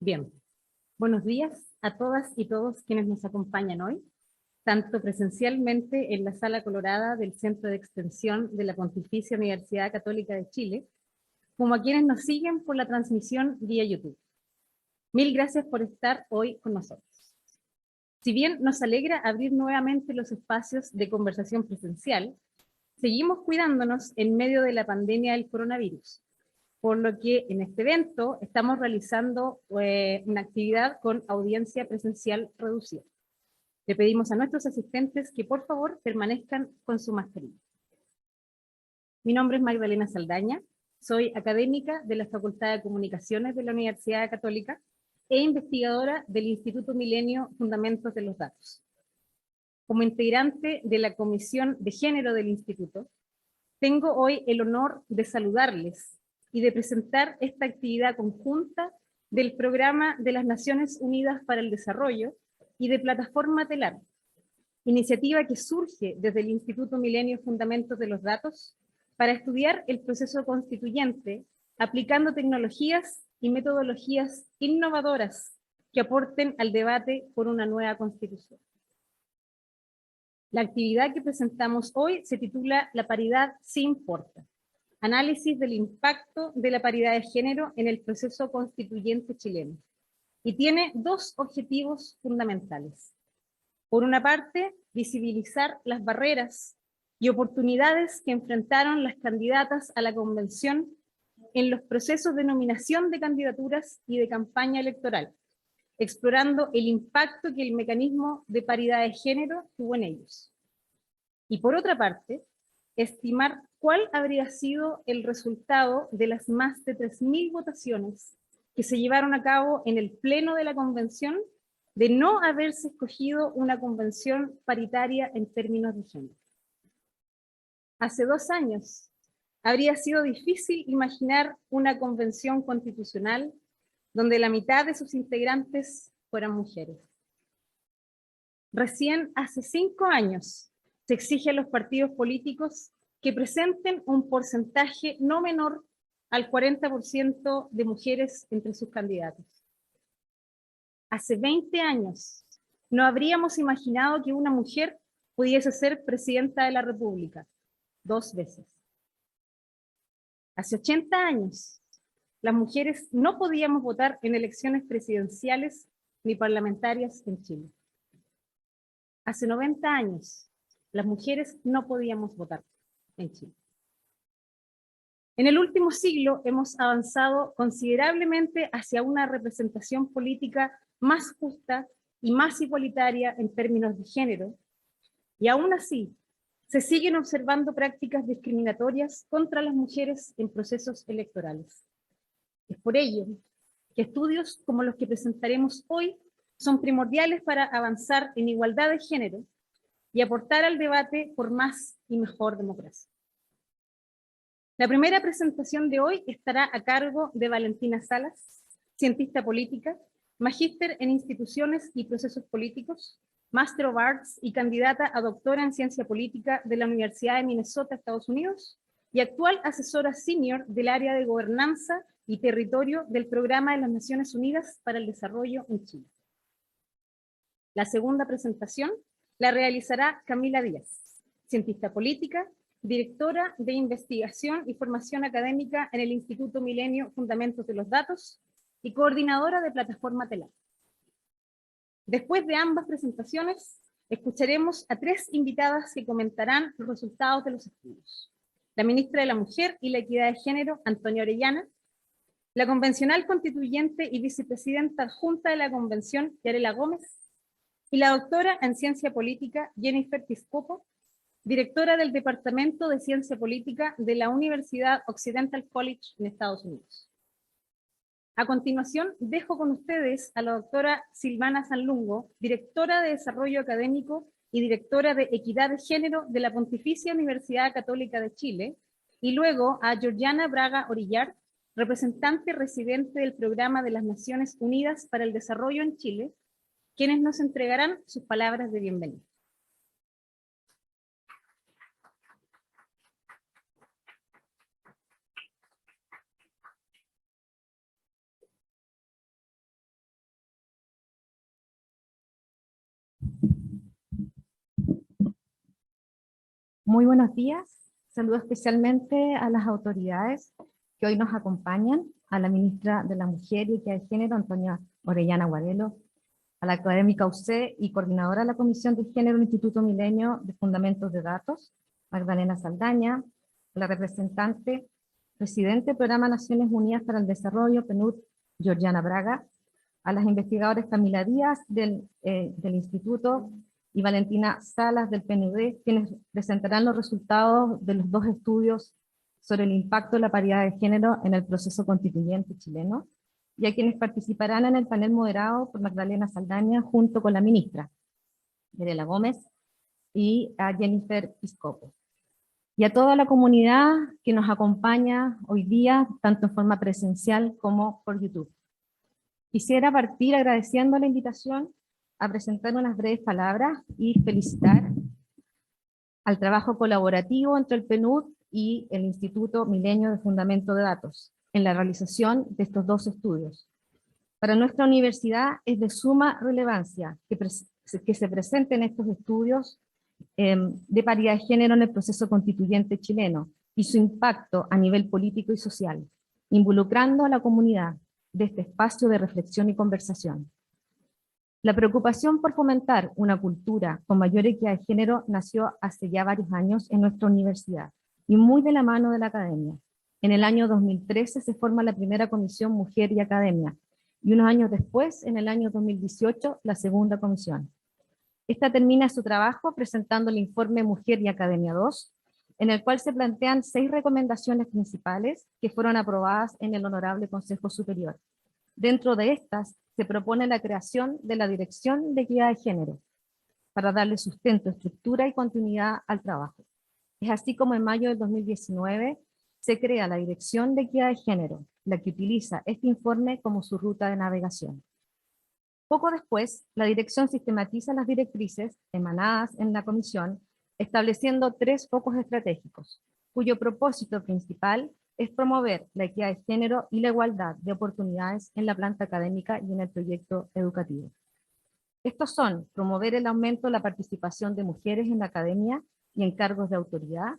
Bien, buenos días a todas y todos quienes nos acompañan hoy, tanto presencialmente en la Sala Colorada del Centro de Extensión de la Pontificia Universidad Católica de Chile, como a quienes nos siguen por la transmisión vía YouTube. Mil gracias por estar hoy con nosotros. Si bien nos alegra abrir nuevamente los espacios de conversación presencial, seguimos cuidándonos en medio de la pandemia del coronavirus, por lo que en este evento estamos realizando una actividad con audiencia presencial reducida. Le pedimos a nuestros asistentes que por favor permanezcan con su mascarilla. Mi nombre es Magdalena Saldaña, soy académica de la Facultad de Comunicaciones de la Universidad Católica e investigadora del Instituto Milenio Fundamentos de los Datos. Como integrante de la Comisión de Género del Instituto, tengo hoy el honor de saludarles y de presentar esta actividad conjunta del Programa de las Naciones Unidas para el Desarrollo y de Plataforma Telar, iniciativa que surge desde el Instituto Milenio Fundamentos de los Datos para estudiar el proceso constituyente, aplicando tecnologías y metodologías innovadoras que aporten al debate por una nueva constitución. La actividad que presentamos hoy se titula La paridad sí importa. Análisis del impacto de la paridad de género en el proceso constituyente chileno. Y tiene dos objetivos fundamentales. Por una parte, visibilizar las barreras y oportunidades que enfrentaron las candidatas a la convención en los procesos de nominación de candidaturas y de campaña electoral, explorando el impacto que el mecanismo de paridad de género tuvo en ellos. Y por otra parte, estimar cuál habría sido el resultado de las más de 3.000 votaciones que se llevaron a cabo en el pleno de la convención de no haberse escogido una convención paritaria en términos de género. Hace 2 años habría sido difícil imaginar una convención constitucional donde la mitad de sus integrantes fueran mujeres. Recién hace 5 años se exige a los partidos políticos que presenten un porcentaje no menor al 40% de mujeres entre sus candidatos. Hace 20 años no habríamos imaginado que una mujer pudiese ser presidenta de la República 2 veces. Hace 80 años las mujeres no podíamos votar en elecciones presidenciales ni parlamentarias en Chile. Hace 90 años las mujeres no podíamos votar en Chile. En el último siglo hemos avanzado considerablemente hacia una representación política más justa y más igualitaria en términos de género, y aún así se siguen observando prácticas discriminatorias contra las mujeres en procesos electorales. Es por ello que estudios como los que presentaremos hoy son primordiales para avanzar en igualdad de género y aportar al debate por más y mejor democracia. La primera presentación de hoy estará a cargo de Valentina Salas, cientista política, magíster en instituciones y procesos políticos, Master of Arts y candidata a doctora en ciencia política de la Universidad de Minnesota, Estados Unidos, y actual asesora senior del área de gobernanza y territorio del Programa de las Naciones Unidas para el Desarrollo en Chile. La segunda presentación la realizará Camila Díaz, cientista política, directora de investigación y formación académica en el Instituto Milenio Fundamentos de los Datos y coordinadora de Plataforma Telar. Después de ambas presentaciones, escucharemos a 3 invitadas que comentarán los resultados de los estudios. La ministra de la Mujer y la Equidad de Género, Antonia Orellana, la convencional constituyente y vicepresidenta adjunta de la Convención, Yarela Gómez, y la doctora en Ciencia Política, Jennifer Piscopo, directora del Departamento de Ciencia Política de la Universidad Occidental College en Estados Unidos. A continuación, dejo con ustedes a la doctora Silvana Sanlungo, directora de Desarrollo Académico y directora de Equidad de Género de la Pontificia Universidad Católica de Chile, y luego a Georgiana Braga Orillar, representante residente del Programa de las Naciones Unidas para el Desarrollo en Chile, quienes nos entregarán sus palabras de bienvenida. Muy buenos días. Saludo especialmente a las autoridades que hoy nos acompañan, a la ministra de la Mujer y Equidad de Género, Antonia Orellana Guarelo, a la académica UC y coordinadora de la Comisión de Género del Instituto Milenio de Fundamentos de Datos, Magdalena Saldaña, a la representante, presidente del Programa Naciones Unidas para el Desarrollo, PNUD, Georgiana Braga, a las investigadoras Camila Díaz del Instituto y Valentina Salas del PNUD, quienes presentarán los resultados de los dos estudios sobre el impacto de la paridad de género en el proceso constituyente chileno, y a quienes participarán en el panel moderado por Magdalena Saldaña junto con la ministra, Mirela Gómez, y a Jennifer Piscopo. Y a toda la comunidad que nos acompaña hoy día, tanto en forma presencial como por YouTube. Quisiera partir agradeciendo la invitación a presentar unas breves palabras y felicitar al trabajo colaborativo entre el PNUD y el Instituto Milenio de Fundamento de Datos en la realización de estos dos estudios. Para nuestra universidad es de suma relevancia que se presenten estos estudios de paridad de género en el proceso constituyente chileno y su impacto a nivel político y social, involucrando a la comunidad de este espacio de reflexión y conversación. La preocupación por fomentar una cultura con mayor equidad de género nació hace ya varios años en nuestra universidad y muy de la mano de la academia. En el año 2013 se forma la primera comisión Mujer y Academia, y unos años después, en el año 2018, la segunda comisión. Esta termina su trabajo presentando el informe Mujer y Academia 2, en el cual se plantean 6 recomendaciones principales que fueron aprobadas en el Honorable Consejo Superior. Dentro de estas, se propone la creación de la Dirección de Equidad de Género, para darle sustento, estructura y continuidad al trabajo. Es así como en mayo del 2019 se crea la Dirección de Equidad de Género, la que utiliza este informe como su ruta de navegación. Poco después, la dirección sistematiza las directrices emanadas en la comisión, estableciendo 3 focos estratégicos, cuyo propósito principal es promover la equidad de género y la igualdad de oportunidades en la planta académica y en el proyecto educativo. Estos son promover el aumento de la participación de mujeres en la academia y en cargos de autoridad,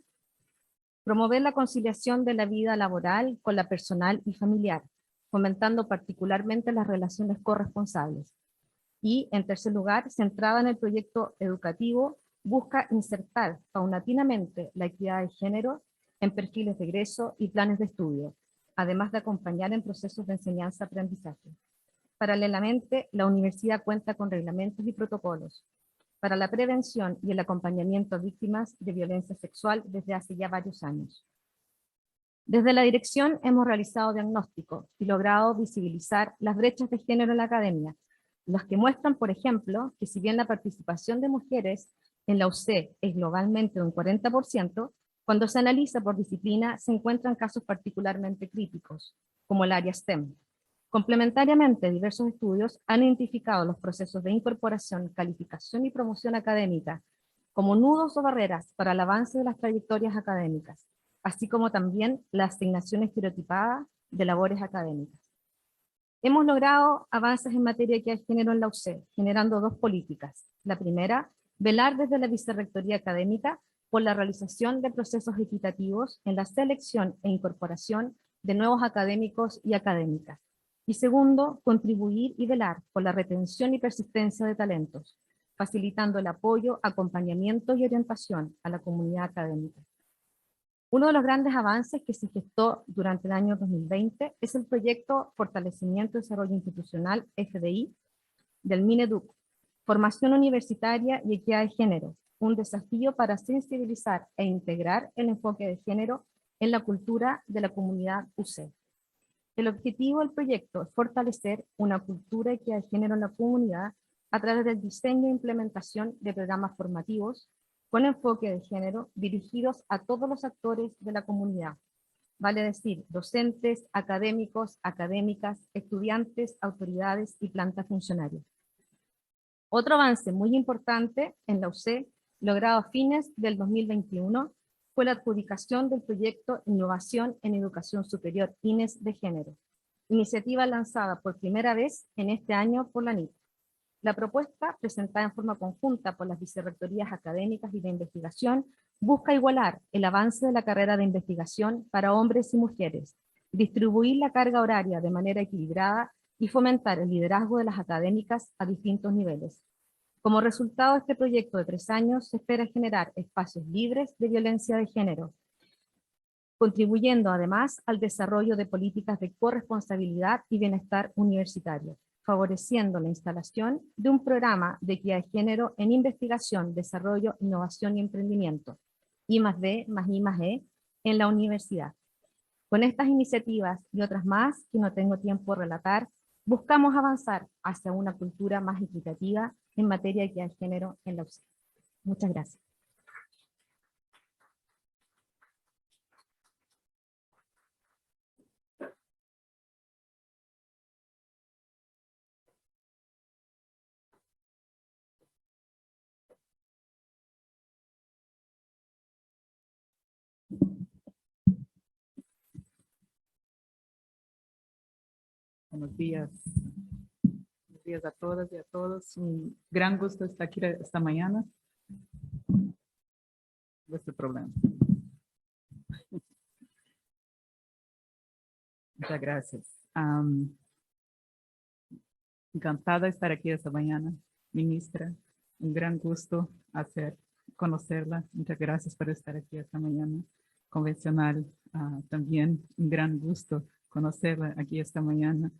promover la conciliación de la vida laboral con la personal y familiar, fomentando particularmente las relaciones corresponsables. Y, en tercer lugar, centrada en el proyecto educativo, busca insertar paulatinamente la equidad de género en perfiles de egreso y planes de estudio, además de acompañar en procesos de enseñanza-aprendizaje. Paralelamente, la universidad cuenta con reglamentos y protocolos para la prevención y el acompañamiento a víctimas de violencia sexual desde hace ya varios años. Desde la dirección hemos realizado diagnósticos y logrado visibilizar las brechas de género en la academia, los que muestran, por ejemplo, que si bien la participación de mujeres en la UC es globalmente de un 40%, cuando se analiza por disciplina se encuentran casos particularmente críticos, como el área STEM. Complementariamente, diversos estudios han identificado los procesos de incorporación, calificación y promoción académica como nudos o barreras para el avance de las trayectorias académicas, así como también la asignación estereotipada de labores académicas. Hemos logrado avances en materia de equidad de género en la UC, generando 2 políticas. La primera, velar desde la Vicerrectoría Académica por la realización de procesos equitativos en la selección e incorporación de nuevos académicos y académicas. Y segundo, contribuir y velar por la retención y persistencia de talentos, facilitando el apoyo, acompañamiento y orientación a la comunidad académica. Uno de los grandes avances que se gestó durante el año 2020 es el proyecto Fortalecimiento y Desarrollo Institucional, FDI, del Mineduc, Formación Universitaria y Equidad de Género, un desafío para sensibilizar e integrar el enfoque de género en la cultura de la comunidad UC. El objetivo del proyecto es fortalecer una cultura de equidad de género en la comunidad a través del diseño e implementación de programas formativos con enfoque de género dirigidos a todos los actores de la comunidad, vale decir, docentes, académicos, académicas, estudiantes, autoridades y planta funcionarios. Otro avance muy importante en la UC, logrado a fines del 2021, fue la adjudicación del proyecto Innovación en Educación Superior INES de Género, iniciativa lanzada por primera vez en este año por la NIT. La propuesta, presentada en forma conjunta por las vicerrectorías académicas y de investigación, busca igualar el avance de la carrera de investigación para hombres y mujeres, distribuir la carga horaria de manera equilibrada y fomentar el liderazgo de las académicas a distintos niveles. Como resultado de este proyecto de 3 años, se espera generar espacios libres de violencia de género, contribuyendo además al desarrollo de políticas de corresponsabilidad y bienestar universitario, favoreciendo la instalación de un programa de equidad de género en investigación, desarrollo, innovación y emprendimiento, I+D más I+E, en la universidad. Con estas iniciativas y otras más, que no tengo tiempo de relatar, buscamos avanzar hacia una cultura más equitativa en materia de equidad de género en la UCE. Muchas gracias. Buenos días. Buenos días a todas y a todos. Un gran gusto estar aquí esta mañana. Vuestro problema. Muchas gracias. Encantada de estar aquí esta mañana, ministra. Un gran gusto conocerla. Muchas gracias por estar aquí esta mañana. Convencional, también un gran gusto conocerla aquí esta mañana.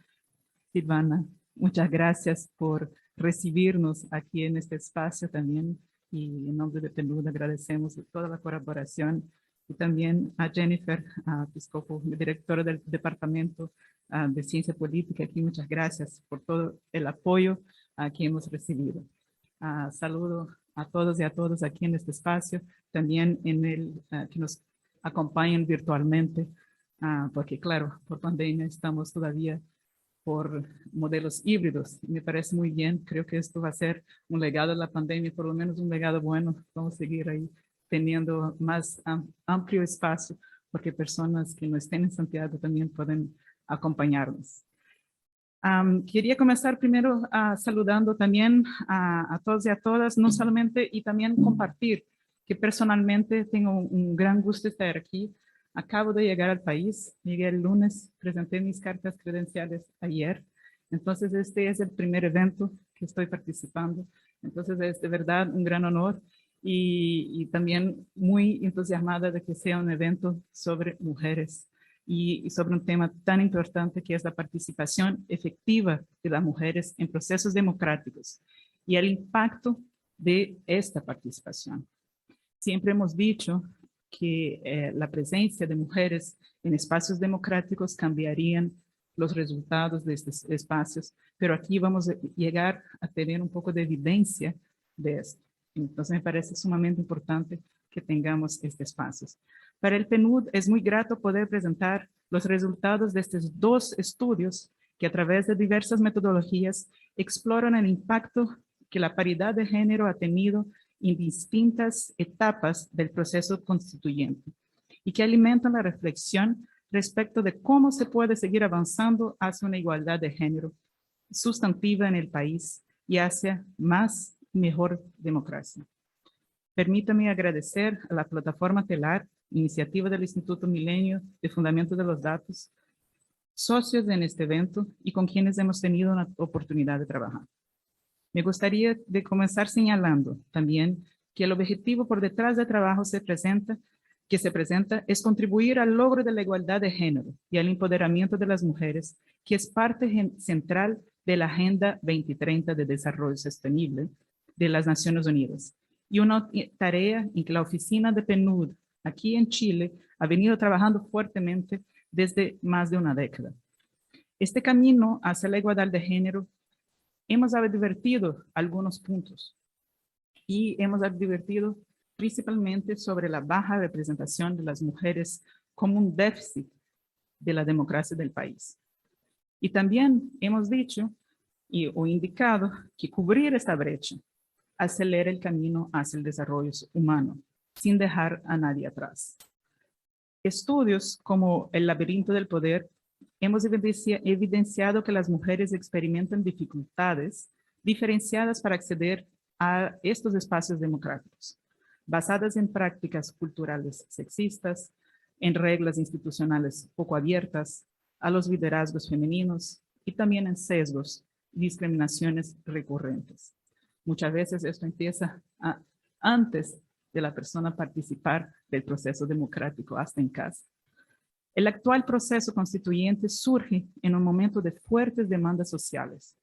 Silvana, muchas gracias por recibirnos aquí en este espacio también, y en nombre de PNUD agradecemos toda la colaboración, y también a Jennifer Piscopo, directora del Departamento de Ciencia Política. Aquí muchas gracias por todo el apoyo que hemos recibido. Saludo a todos y a todas aquí en este espacio, también que nos acompañan virtualmente, porque claro, por pandemia estamos todavía por modelos híbridos. Me parece muy bien, creo que esto va a ser un legado de la pandemia, por lo menos un legado bueno. Vamos a seguir ahí teniendo más amplio espacio, porque personas que no estén en Santiago también pueden acompañarnos. Quería comenzar primero saludando también a todos y a todas, no solamente, y también compartir que personalmente tengo un gran gusto de estar aquí. Acabo de llegar al país, llegué el lunes, presenté mis cartas credenciales ayer, entonces este es el primer evento que estoy participando, entonces es de verdad un gran honor y también muy entusiasmada de que sea un evento sobre mujeres y sobre un tema tan importante que es la participación efectiva de las mujeres en procesos democráticos y el impacto de esta participación. Siempre hemos dicho que la presencia de mujeres en espacios democráticos cambiarían los resultados de estos espacios, pero aquí vamos a llegar a tener un poco de evidencia de esto. Entonces me parece sumamente importante que tengamos estos espacios. Para el PNUD es muy grato poder presentar los resultados de estos 2 estudios que a través de diversas metodologías exploran el impacto que la paridad de género ha tenido en distintas etapas del proceso constituyente y que alimentan la reflexión respecto de cómo se puede seguir avanzando hacia una igualdad de género sustantiva en el país y hacia más y mejor democracia. Permítame agradecer a la plataforma TELAR, iniciativa del Instituto Milenio de Fundamento de los Datos, socios en este evento y con quienes hemos tenido una oportunidad de trabajar. Me gustaría de comenzar señalando también que el objetivo por detrás del trabajo que se presenta es contribuir al logro de la igualdad de género y al empoderamiento de las mujeres, que es parte central de la Agenda 2030 de Desarrollo Sostenible de las Naciones Unidas, y una tarea en que la oficina de PNUD aquí en Chile ha venido trabajando fuertemente desde más de una década. Este camino hacia la igualdad de género hemos advertido algunos puntos y hemos advertido principalmente sobre la baja representación de las mujeres como un déficit de la democracia del país. Y también hemos dicho o indicado que cubrir esta brecha acelera el camino hacia el desarrollo humano, sin dejar a nadie atrás. Estudios como El laberinto del poder hemos evidenciado que las mujeres experimentan dificultades diferenciadas para acceder a estos espacios democráticos, basadas en prácticas culturales sexistas, en reglas institucionales poco abiertas, a los liderazgos femeninos y también en sesgos y discriminaciones recurrentes. Muchas veces esto empieza antes de la persona participar del proceso democrático, hasta en casa. El actual proceso constituyente surge en un momento de fuertes demandas sociales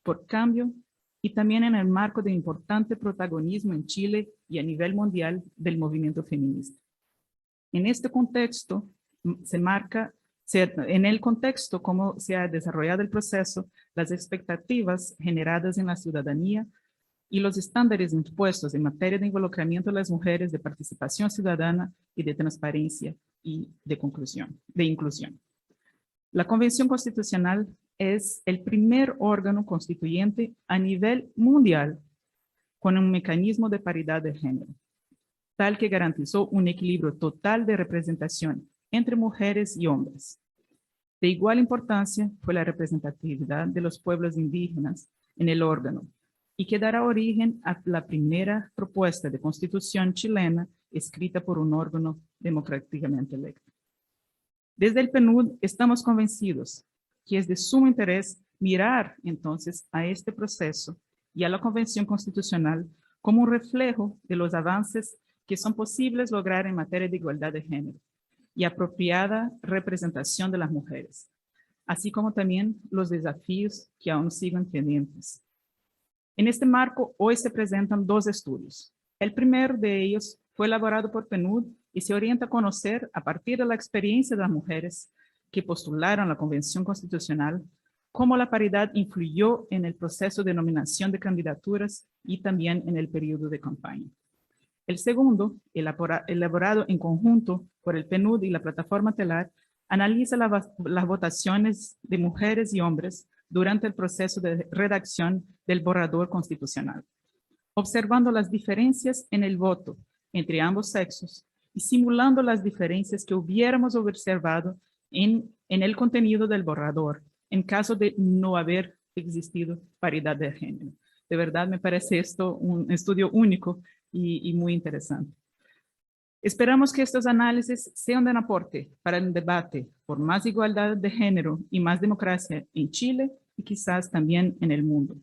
por cambio y también en el marco de importante protagonismo en Chile y a nivel mundial del movimiento feminista. En este contexto, en el contexto cómo se ha desarrollado el proceso, las expectativas generadas en la ciudadanía y los estándares impuestos en materia de involucramiento de las mujeres, de participación ciudadana y de transparencia y de inclusión. La Convención Constitucional es el primer órgano constituyente a nivel mundial con un mecanismo de paridad de género, tal que garantizó un equilibrio total de representación entre mujeres y hombres. De igual importancia fue la representatividad de los pueblos indígenas en el órgano, y que dará origen a la primera propuesta de constitución chilena escrita por un órgano democráticamente electo. Desde el PNUD estamos convencidos que es de sumo interés mirar entonces a este proceso y a la Convención Constitucional como un reflejo de los avances que son posibles lograr en materia de igualdad de género y apropiada representación de las mujeres, así como también los desafíos que aún siguen pendientes. En este marco, hoy se presentan dos estudios. El primero de ellos fue elaborado por PNUD y se orienta a conocer, a partir de la experiencia de las mujeres que postularon la Convención Constitucional, cómo la paridad influyó en el proceso de nominación de candidaturas y también en el periodo de campaña. El segundo, elaborado en conjunto por el PNUD y la plataforma TELAR, analiza las votaciones de mujeres y hombres durante el proceso de redacción del borrador constitucional, observando las diferencias en el voto entre ambos sexos y simulando las diferencias que hubiéramos observado en el contenido del borrador, en caso de no haber existido paridad de género. De verdad me parece esto un estudio único y muy interesante. Esperamos que estos análisis sean de aporte para el debate por más igualdad de género y más democracia en Chile y quizás también en el mundo.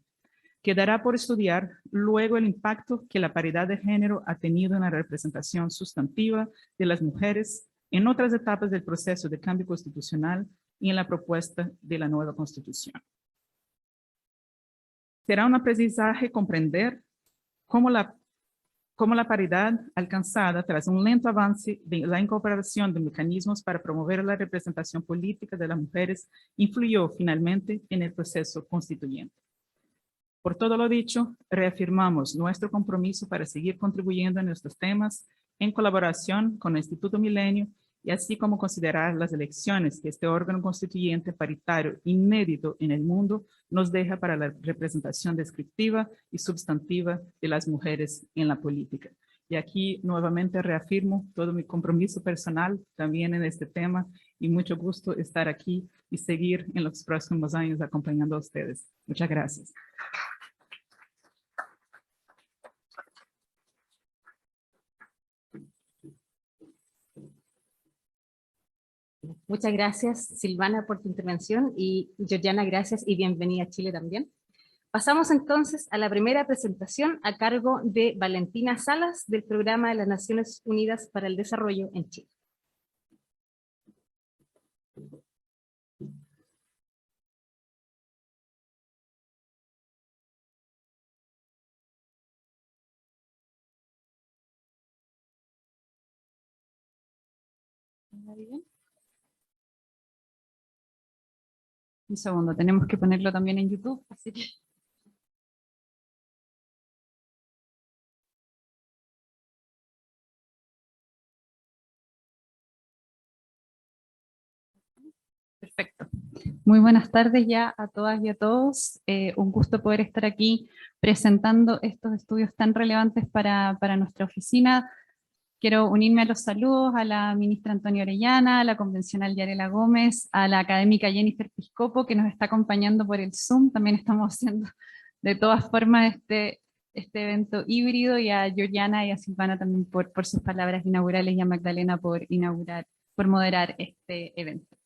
Quedará por estudiar luego el impacto que la paridad de género ha tenido en la representación sustantiva de las mujeres en otras etapas del proceso de cambio constitucional y en la propuesta de la nueva Constitución. Será un aprendizaje comprender cómo la paridad alcanzada tras un lento avance de la incorporación de mecanismos para promover la representación política de las mujeres influyó finalmente en el proceso constituyente. Por todo lo dicho, reafirmamos nuestro compromiso para seguir contribuyendo en estos temas en colaboración con el Instituto Milenio y así como considerar las elecciones que este órgano constituyente paritario inédito en el mundo nos deja para la representación descriptiva y sustantiva de las mujeres en la política. Y aquí nuevamente reafirmo todo mi compromiso personal también en este tema y mucho gusto estar aquí y seguir en los próximos años acompañando a ustedes. Muchas gracias. Muchas gracias, Silvana, por tu intervención y Georgiana, gracias y bienvenida a Chile también. Pasamos entonces a la primera presentación a cargo de Valentina Salas del Programa de las Naciones Unidas para el Desarrollo en Chile. Un segundo, tenemos que ponerlo también en YouTube, así que... Perfecto. Muy buenas tardes ya a todas y a todos. Un gusto poder estar aquí presentando estos estudios tan relevantes para nuestra oficina. Quiero unirme a los saludos a la ministra Antonia Orellana, a la convencional Yarela Gómez, a la académica Jennifer Piscopo, que nos está acompañando por el Zoom. También estamos haciendo de todas formas este evento híbrido, y a Georgiana y a Silvana también por sus palabras inaugurales, y a Magdalena por moderar este evento.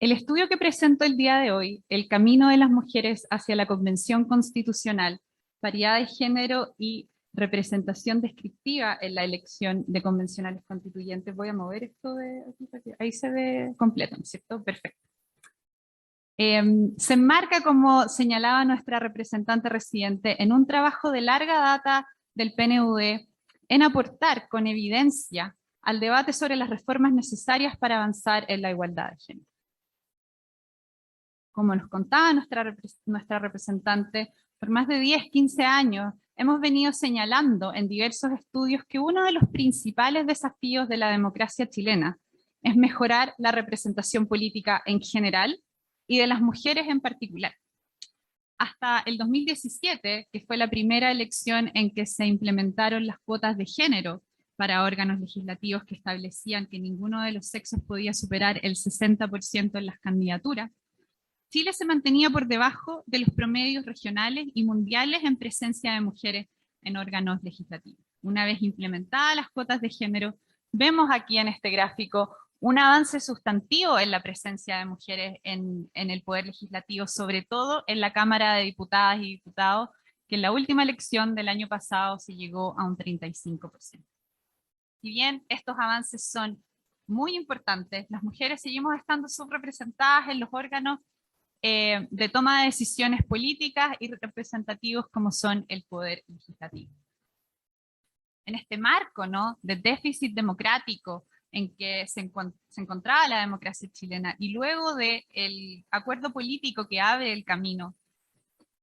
El estudio que presento el día de hoy, El camino de las mujeres hacia la Convención Constitucional, paridad de género y representación descriptiva en la elección de convencionales constituyentes. Voy a mover esto de aquí para que ahí se ve completo, ¿no es cierto? Perfecto. Se enmarca, como señalaba nuestra representante residente, en un trabajo de larga data del PNUD en aportar con evidencia al debate sobre las reformas necesarias para avanzar en la igualdad de género. Como nos contaba nuestra representante, por más de 10, 15 años hemos venido señalando en diversos estudios que uno de los principales desafíos de la democracia chilena es mejorar la representación política en general y de las mujeres en particular. Hasta el 2017, que fue la primera elección en que se implementaron las cuotas de género para órganos legislativos que establecían que ninguno de los sexos podía superar el 60% en las candidaturas, Chile se mantenía por debajo de los promedios regionales y mundiales en presencia de mujeres en órganos legislativos. Una vez implementadas las cuotas de género, vemos aquí en este gráfico un avance sustantivo en la presencia de mujeres en el Poder Legislativo, sobre todo en la Cámara de Diputadas y Diputados, que en la última elección del año pasado se llegó a un 35%. Si bien estos avances son muy importantes, las mujeres seguimos estando subrepresentadas en los órganos de toma de decisiones políticas y representativos como son el Poder Legislativo. En este marco, ¿no?, de déficit democrático en que se encontraba la democracia chilena, y luego del acuerdo político que abre el camino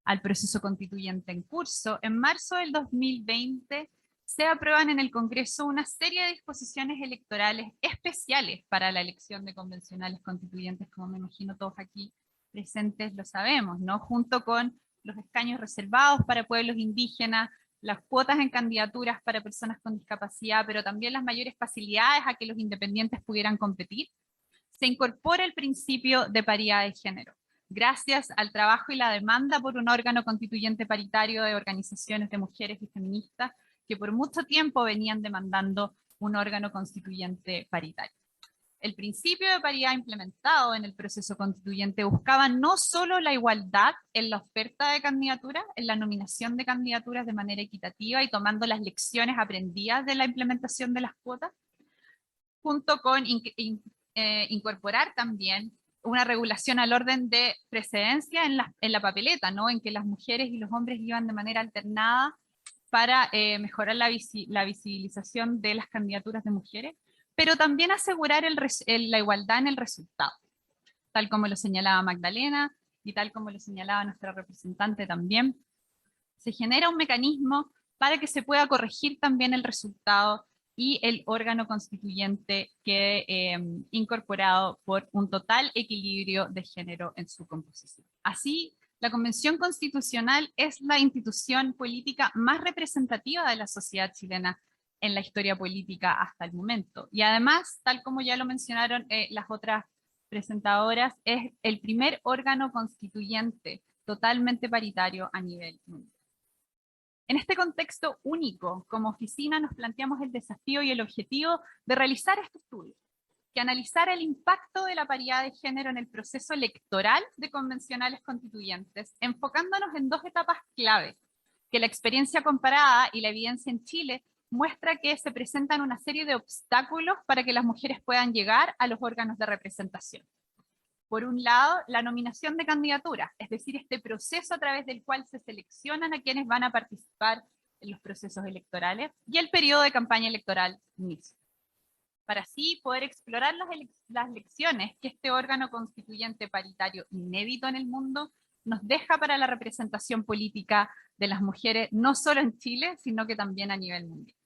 al proceso constituyente en curso, en marzo del 2020 se aprueban en el Congreso una serie de disposiciones electorales especiales para la elección de convencionales constituyentes, como me imagino todos aquí presentes lo sabemos, ¿no? Junto con los escaños reservados para pueblos indígenas, las cuotas en candidaturas para personas con discapacidad, pero también las mayores facilidades a que los independientes pudieran competir, se incorpora el principio de paridad de género, gracias al trabajo y la demanda por un órgano constituyente paritario de organizaciones de mujeres y feministas que por mucho tiempo venían demandando un órgano constituyente paritario. El principio de paridad implementado en el proceso constituyente buscaba no solo la igualdad en la oferta de candidaturas, en la nominación de candidaturas de manera equitativa y tomando las lecciones aprendidas de la implementación de las cuotas, junto con incorporar también una regulación al orden de precedencia en la papeleta, ¿no?, en que las mujeres y los hombres iban de manera alternada para mejorar la visibilización de las candidaturas de mujeres, pero también asegurar la igualdad en el resultado, tal como lo señalaba Magdalena y tal como lo señalaba nuestra representante también. Se genera un mecanismo para que se pueda corregir también el resultado y el órgano constituyente quede incorporado por un total equilibrio de género en su composición. Así, la Convención Constitucional es la institución política más representativa de la sociedad chilena en la historia política hasta el momento. Y además, tal como ya lo mencionaron las otras presentadoras, es el primer órgano constituyente totalmente paritario a nivel mundial. En este contexto único, como oficina nos planteamos el desafío y el objetivo de realizar este estudio, que analizara el impacto de la paridad de género en el proceso electoral de convencionales constituyentes, enfocándonos en dos etapas clave, que la experiencia comparada y la evidencia en Chile muestra que se presentan una serie de obstáculos para que las mujeres puedan llegar a los órganos de representación. Por un lado, la nominación de candidaturas, es decir, este proceso a través del cual se seleccionan a quienes van a participar en los procesos electorales, y el periodo de campaña electoral mismo, para así poder explorar las lecciones que este órgano constituyente paritario inédito en el mundo nos deja para la representación política de las mujeres, no solo en Chile, sino que también a nivel mundial.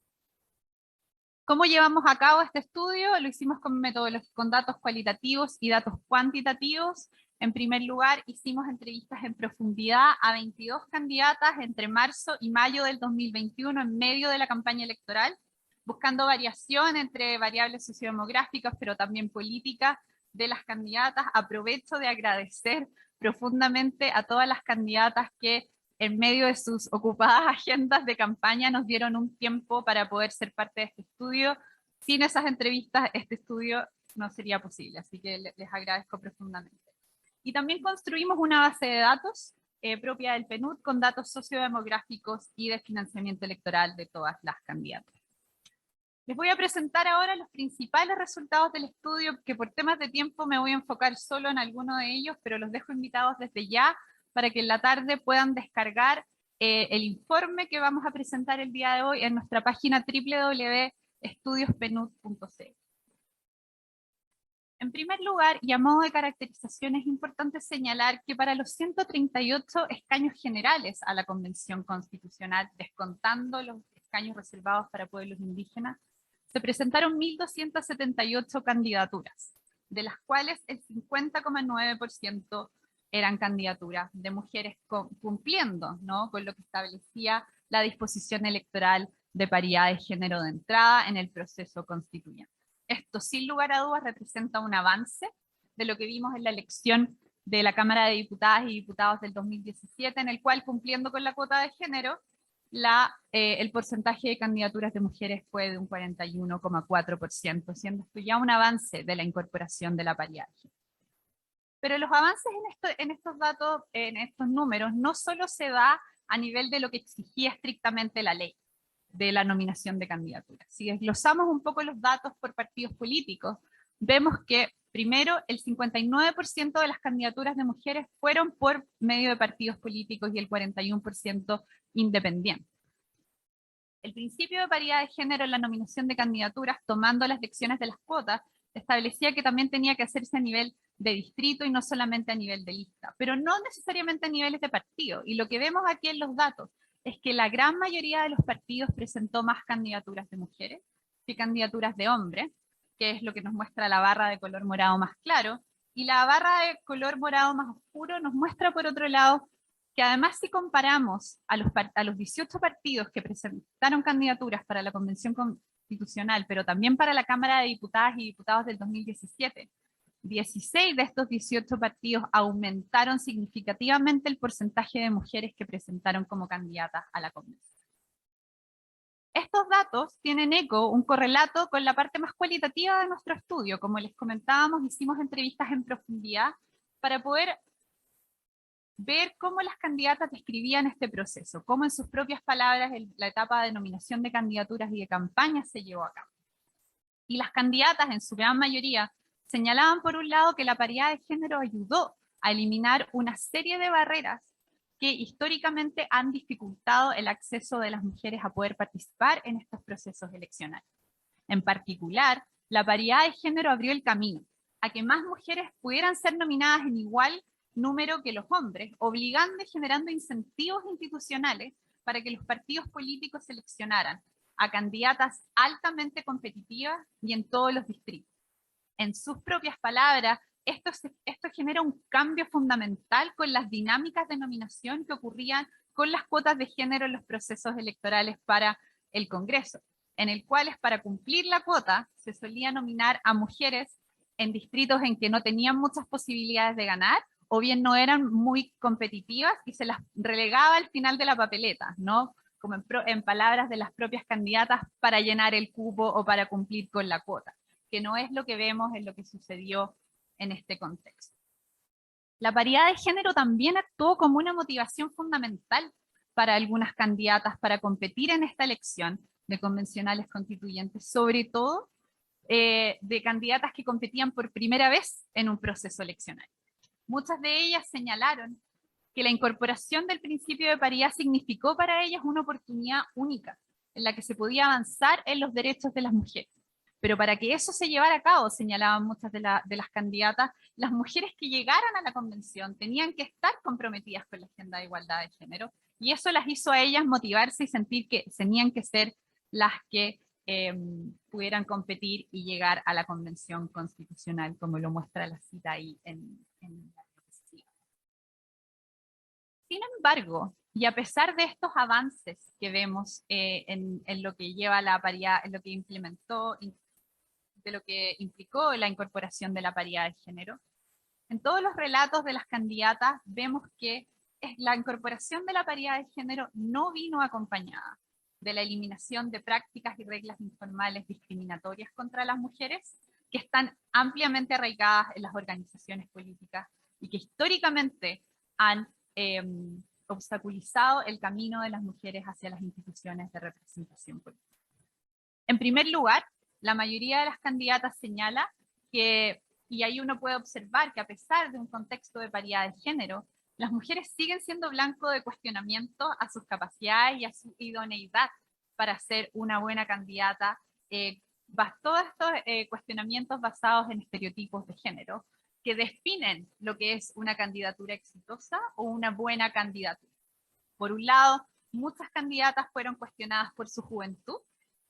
¿Cómo llevamos a cabo este estudio? Lo hicimos con datos cualitativos y datos cuantitativos. En primer lugar, hicimos entrevistas en profundidad a 22 candidatas entre marzo y mayo del 2021 en medio de la campaña electoral, buscando variación entre variables sociodemográficas, pero también políticas de las candidatas. Aprovecho de agradecer profundamente a todas las candidatas que en medio de sus ocupadas agendas de campaña nos dieron un tiempo para poder ser parte de este estudio. Sin esas entrevistas, este estudio no sería posible, así que les agradezco profundamente. Y también construimos una base de datos propia del PNUD con datos sociodemográficos y de financiamiento electoral de todas las candidatas. Les voy a presentar ahora los principales resultados del estudio, que por temas de tiempo me voy a enfocar solo en alguno de ellos, pero los dejo invitados desde ya para que en la tarde puedan descargar el informe que vamos a presentar el día de hoy en nuestra página www.estudiospenud.cl. En primer lugar, y a modo de caracterización, es importante señalar que para los 138 escaños generales a la Convención Constitucional, descontando los escaños reservados para pueblos indígenas, se presentaron 1.278 candidaturas, de las cuales el 50,9% eran candidaturas de mujeres cumpliendo, ¿no?, con lo que establecía la disposición electoral de paridad de género de entrada en el proceso constituyente. Esto, sin lugar a dudas, representa un avance de lo que vimos en la elección de la Cámara de Diputadas y Diputados del 2017, en el cual, cumpliendo con la cuota de género, el porcentaje de candidaturas de mujeres fue de un 41,4%, siendo esto ya un avance de la incorporación de la paridad. Pero los avances en estos datos, en estos números, no solo se da a nivel de lo que exigía estrictamente la ley de la nominación de candidaturas. Si desglosamos un poco los datos por partidos políticos, vemos que primero el 59% de las candidaturas de mujeres fueron por medio de partidos políticos y el 41% independiente. El principio de paridad de género en la nominación de candidaturas, tomando las lecciones de las cuotas, establecía que también tenía que hacerse a nivel de distrito y no solamente a nivel de lista, pero no necesariamente a niveles de partido. Y lo que vemos aquí en los datos es que la gran mayoría de los partidos presentó más candidaturas de mujeres que candidaturas de hombres, que es lo que nos muestra la barra de color morado más claro, y la barra de color morado más oscuro nos muestra, por otro lado, que además, si comparamos a los 18 partidos que presentaron candidaturas para la Convención Constitucional, pero también para la Cámara de Diputadas y Diputados del 2017, 16 de estos 18 partidos aumentaron significativamente el porcentaje de mujeres que presentaron como candidatas a la convención. Estos datos tienen eco, un correlato con la parte más cualitativa de nuestro estudio. Como les comentábamos, hicimos entrevistas en profundidad para poder ver cómo las candidatas describían este proceso, cómo en sus propias palabras la etapa de nominación de candidaturas y de campaña se llevó a cabo. Y las candidatas, en su gran mayoría, señalaban por un lado que la paridad de género ayudó a eliminar una serie de barreras que históricamente han dificultado el acceso de las mujeres a poder participar en estos procesos eleccionarios. En particular, la paridad de género abrió el camino a que más mujeres pudieran ser nominadas en igual número que los hombres, obligando y generando incentivos institucionales para que los partidos políticos seleccionaran a candidatas altamente competitivas y en todos los distritos. En sus propias palabras, esto genera un cambio fundamental con las dinámicas de nominación que ocurrían con las cuotas de género en los procesos electorales para el Congreso, en el cual para cumplir la cuota se solía nominar a mujeres en distritos en que no tenían muchas posibilidades de ganar, o bien no eran muy competitivas y se las relegaba al final de la papeleta, ¿no?, como en palabras de las propias candidatas, para llenar el cupo o para cumplir con la cuota, que no es lo que vemos en lo que sucedió en este contexto. La paridad de género también actuó como una motivación fundamental para algunas candidatas para competir en esta elección de convencionales constituyentes, sobre todo de candidatas que competían por primera vez en un proceso eleccionario. Muchas de ellas señalaron que la incorporación del principio de paridad significó para ellas una oportunidad única en la que se podía avanzar en los derechos de las mujeres. Pero para que eso se llevara a cabo, señalaban muchas de las candidatas, las mujeres que llegaran a la convención tenían que estar comprometidas con la agenda de igualdad de género, y eso las hizo a ellas motivarse y sentir que tenían que ser las que pudieran competir y llegar a la convención constitucional, como lo muestra la cita ahí en la diapositiva. Sin embargo, y a pesar de estos avances que vemos en lo que lleva la paridad, en lo que implementó, de lo que implicó la incorporación de la paridad de género, En todos los relatos de las candidatas vemos que la incorporación de la paridad de género no vino acompañada de la eliminación de prácticas y reglas informales discriminatorias contra las mujeres que están ampliamente arraigadas en las organizaciones políticas y que históricamente han obstaculizado el camino de las mujeres hacia las instituciones de representación política. En primer lugar, la mayoría de las candidatas señala que, y ahí uno puede observar que a pesar de un contexto de paridad de género, las mujeres siguen siendo blanco de cuestionamiento a sus capacidades y a su idoneidad para ser una buena candidata, todos estos cuestionamientos basados en estereotipos de género, que definen lo que es una candidatura exitosa o una buena candidatura. Por un lado, muchas candidatas fueron cuestionadas por su juventud,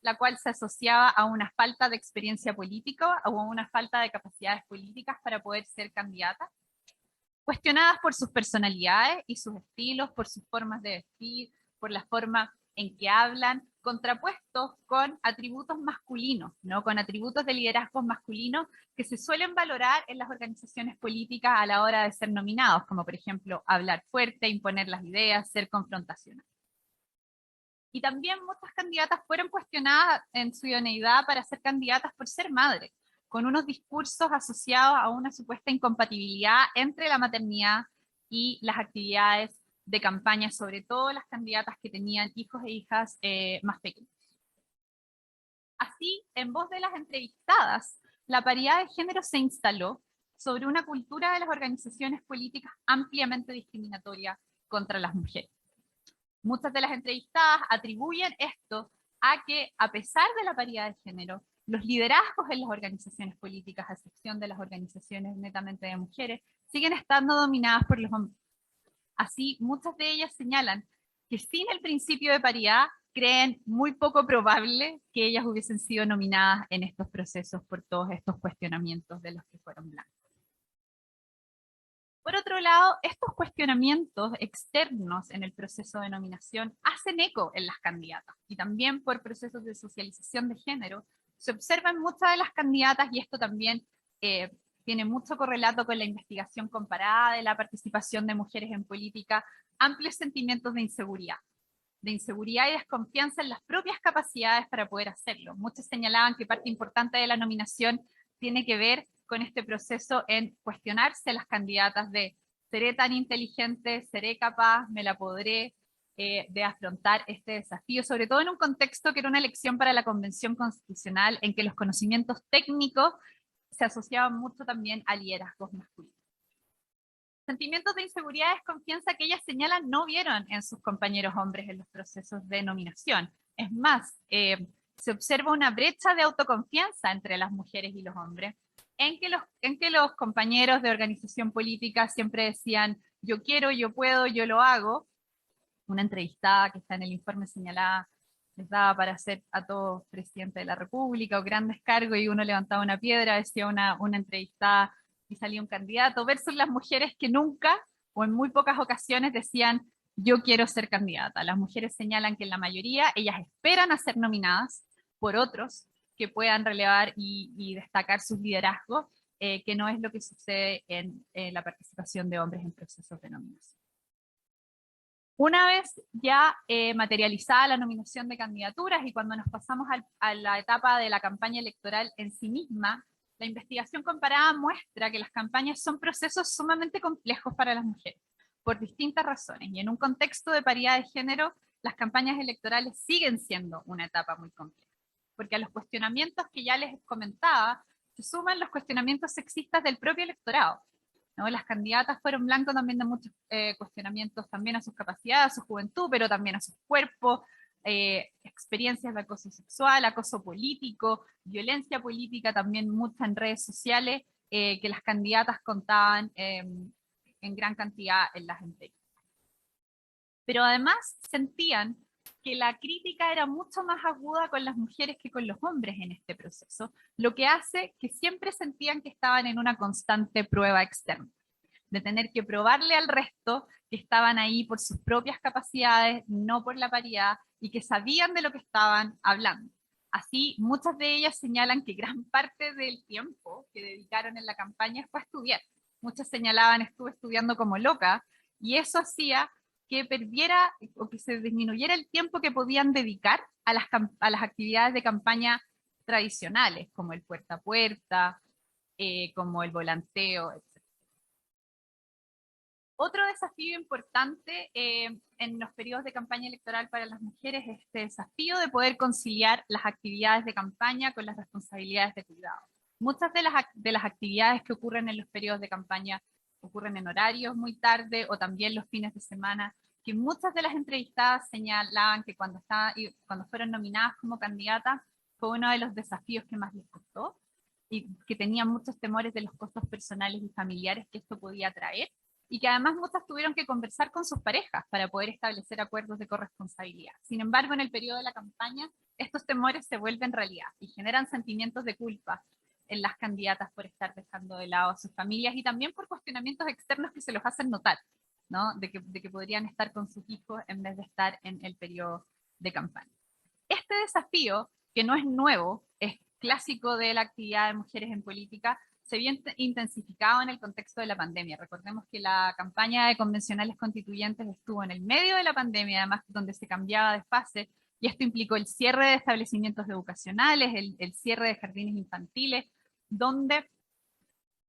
la cual se asociaba a una falta de experiencia política o a una falta de capacidades políticas para poder ser candidatas. Cuestionadas por sus personalidades y sus estilos, por sus formas de vestir, por la forma en que hablan, contrapuestos con atributos masculinos, ¿no? Con atributos de liderazgo masculinos que se suelen valorar en las organizaciones políticas a la hora de ser nominados, como por ejemplo hablar fuerte, imponer las ideas, ser confrontacional. Y también muchas candidatas fueron cuestionadas en su idoneidad para ser candidatas por ser madres, con unos discursos asociados a una supuesta incompatibilidad entre la maternidad y las actividades de campaña, sobre todo las candidatas que tenían hijos e hijas más pequeños. Así, en voz de las entrevistadas, la paridad de género se instaló sobre una cultura de las organizaciones políticas ampliamente discriminatoria contra las mujeres. Muchas de las entrevistadas atribuyen esto a que, a pesar de la paridad de género, los liderazgos en las organizaciones políticas, a excepción de las organizaciones netamente de mujeres, siguen estando dominadas por los hombres. Así, muchas de ellas señalan que sin el principio de paridad creen muy poco probable que ellas hubiesen sido nominadas en estos procesos por todos estos cuestionamientos de los que fueron blancos. Por otro lado, estos cuestionamientos externos en el proceso de nominación hacen eco en las candidatas, y también por procesos de socialización de género se observan muchas de las candidatas, y esto también tiene mucho correlato con la investigación comparada de la participación de mujeres en política, amplios sentimientos de inseguridad y desconfianza en las propias capacidades para poder hacerlo. Muchos señalaban que parte importante de la nominación tiene que ver con este proceso en cuestionarse a las candidatas de ¿seré tan inteligente? ¿Seré capaz? ¿Me la podré? De afrontar este desafío, sobre todo en un contexto que era una elección para la Convención Constitucional, en que los conocimientos técnicos se asociaban mucho también a liderazgos masculinos. Sentimientos de inseguridad y desconfianza que ellas señalan no vieron en sus compañeros hombres en los procesos de nominación. Es más, se observa una brecha de autoconfianza entre las mujeres y los hombres, en que los compañeros de organización política siempre decían yo quiero, yo puedo, yo lo hago. Una entrevistada que está en el informe señalada les daba para ser a todos presidente de la República o grandes cargos, y uno levantaba una piedra, decía una entrevistada y salía un candidato, versus las mujeres que nunca o en muy pocas ocasiones decían yo quiero ser candidata. Las mujeres señalan que en la mayoría ellas esperan a ser nominadas por otros que puedan relevar y destacar sus liderazgos, que no es lo que sucede en la participación de hombres en procesos de nominación. Una vez ya materializada la nominación de candidaturas y cuando nos pasamos a la etapa de la campaña electoral en sí misma, la investigación comparada muestra que las campañas son procesos sumamente complejos para las mujeres, por distintas razones, y en un contexto de paridad de género, las campañas electorales siguen siendo una etapa muy compleja, porque a los cuestionamientos que ya les comentaba, se suman los cuestionamientos sexistas del propio electorado, ¿no? Las candidatas fueron blanco también de muchos cuestionamientos también a sus capacidades, a su juventud, pero también a sus cuerpos, experiencias de acoso sexual, acoso político, violencia política, también mucha en redes sociales, que las candidatas contaban en gran cantidad en las entrevistas. Pero además sentían que la crítica era mucho más aguda con las mujeres que con los hombres en este proceso, lo que hace que siempre sentían que estaban en una constante prueba externa, de tener que probarle al resto que estaban ahí por sus propias capacidades, no por la paridad, y que sabían de lo que estaban hablando. Así, muchas de ellas señalan que gran parte del tiempo que dedicaron en la campaña fue a estudiar. muchas señalaban estuve estudiando como loca, y eso hacía que perdiera o que se disminuyera el tiempo que podían dedicar a las actividades de campaña tradicionales, como el puerta a puerta, como el volanteo, etc. Otro desafío importante en los periodos de campaña electoral para las mujeres es este desafío de poder conciliar las actividades de campaña con las responsabilidades de cuidado. Muchas de las actividades que ocurren en los periodos de campaña ocurren en horarios muy tarde o también los fines de semana, que muchas de las entrevistadas señalaban que cuando fueron nominadas como candidatas fue uno de los desafíos que más les costó y que tenían muchos temores de los costos personales y familiares que esto podía traer, y que además muchas tuvieron que conversar con sus parejas para poder establecer acuerdos de corresponsabilidad. Sin embargo, en el periodo de la campaña, estos temores se vuelven realidad y generan sentimientos de culpa en las candidatas por estar dejando de lado a sus familias y también por cuestionamientos externos que se los hacen notar, ¿no? De que podrían estar con sus hijos en vez de estar en el periodo de campaña. Este desafío, que no es nuevo, es clásico de la actividad de mujeres en política, se vio intensificado en el contexto de la pandemia. Recordemos que la campaña de convencionales constituyentes estuvo en el medio de la pandemia, además donde se cambiaba de fase, y esto implicó el cierre de establecimientos educacionales, el cierre de jardines infantiles, donde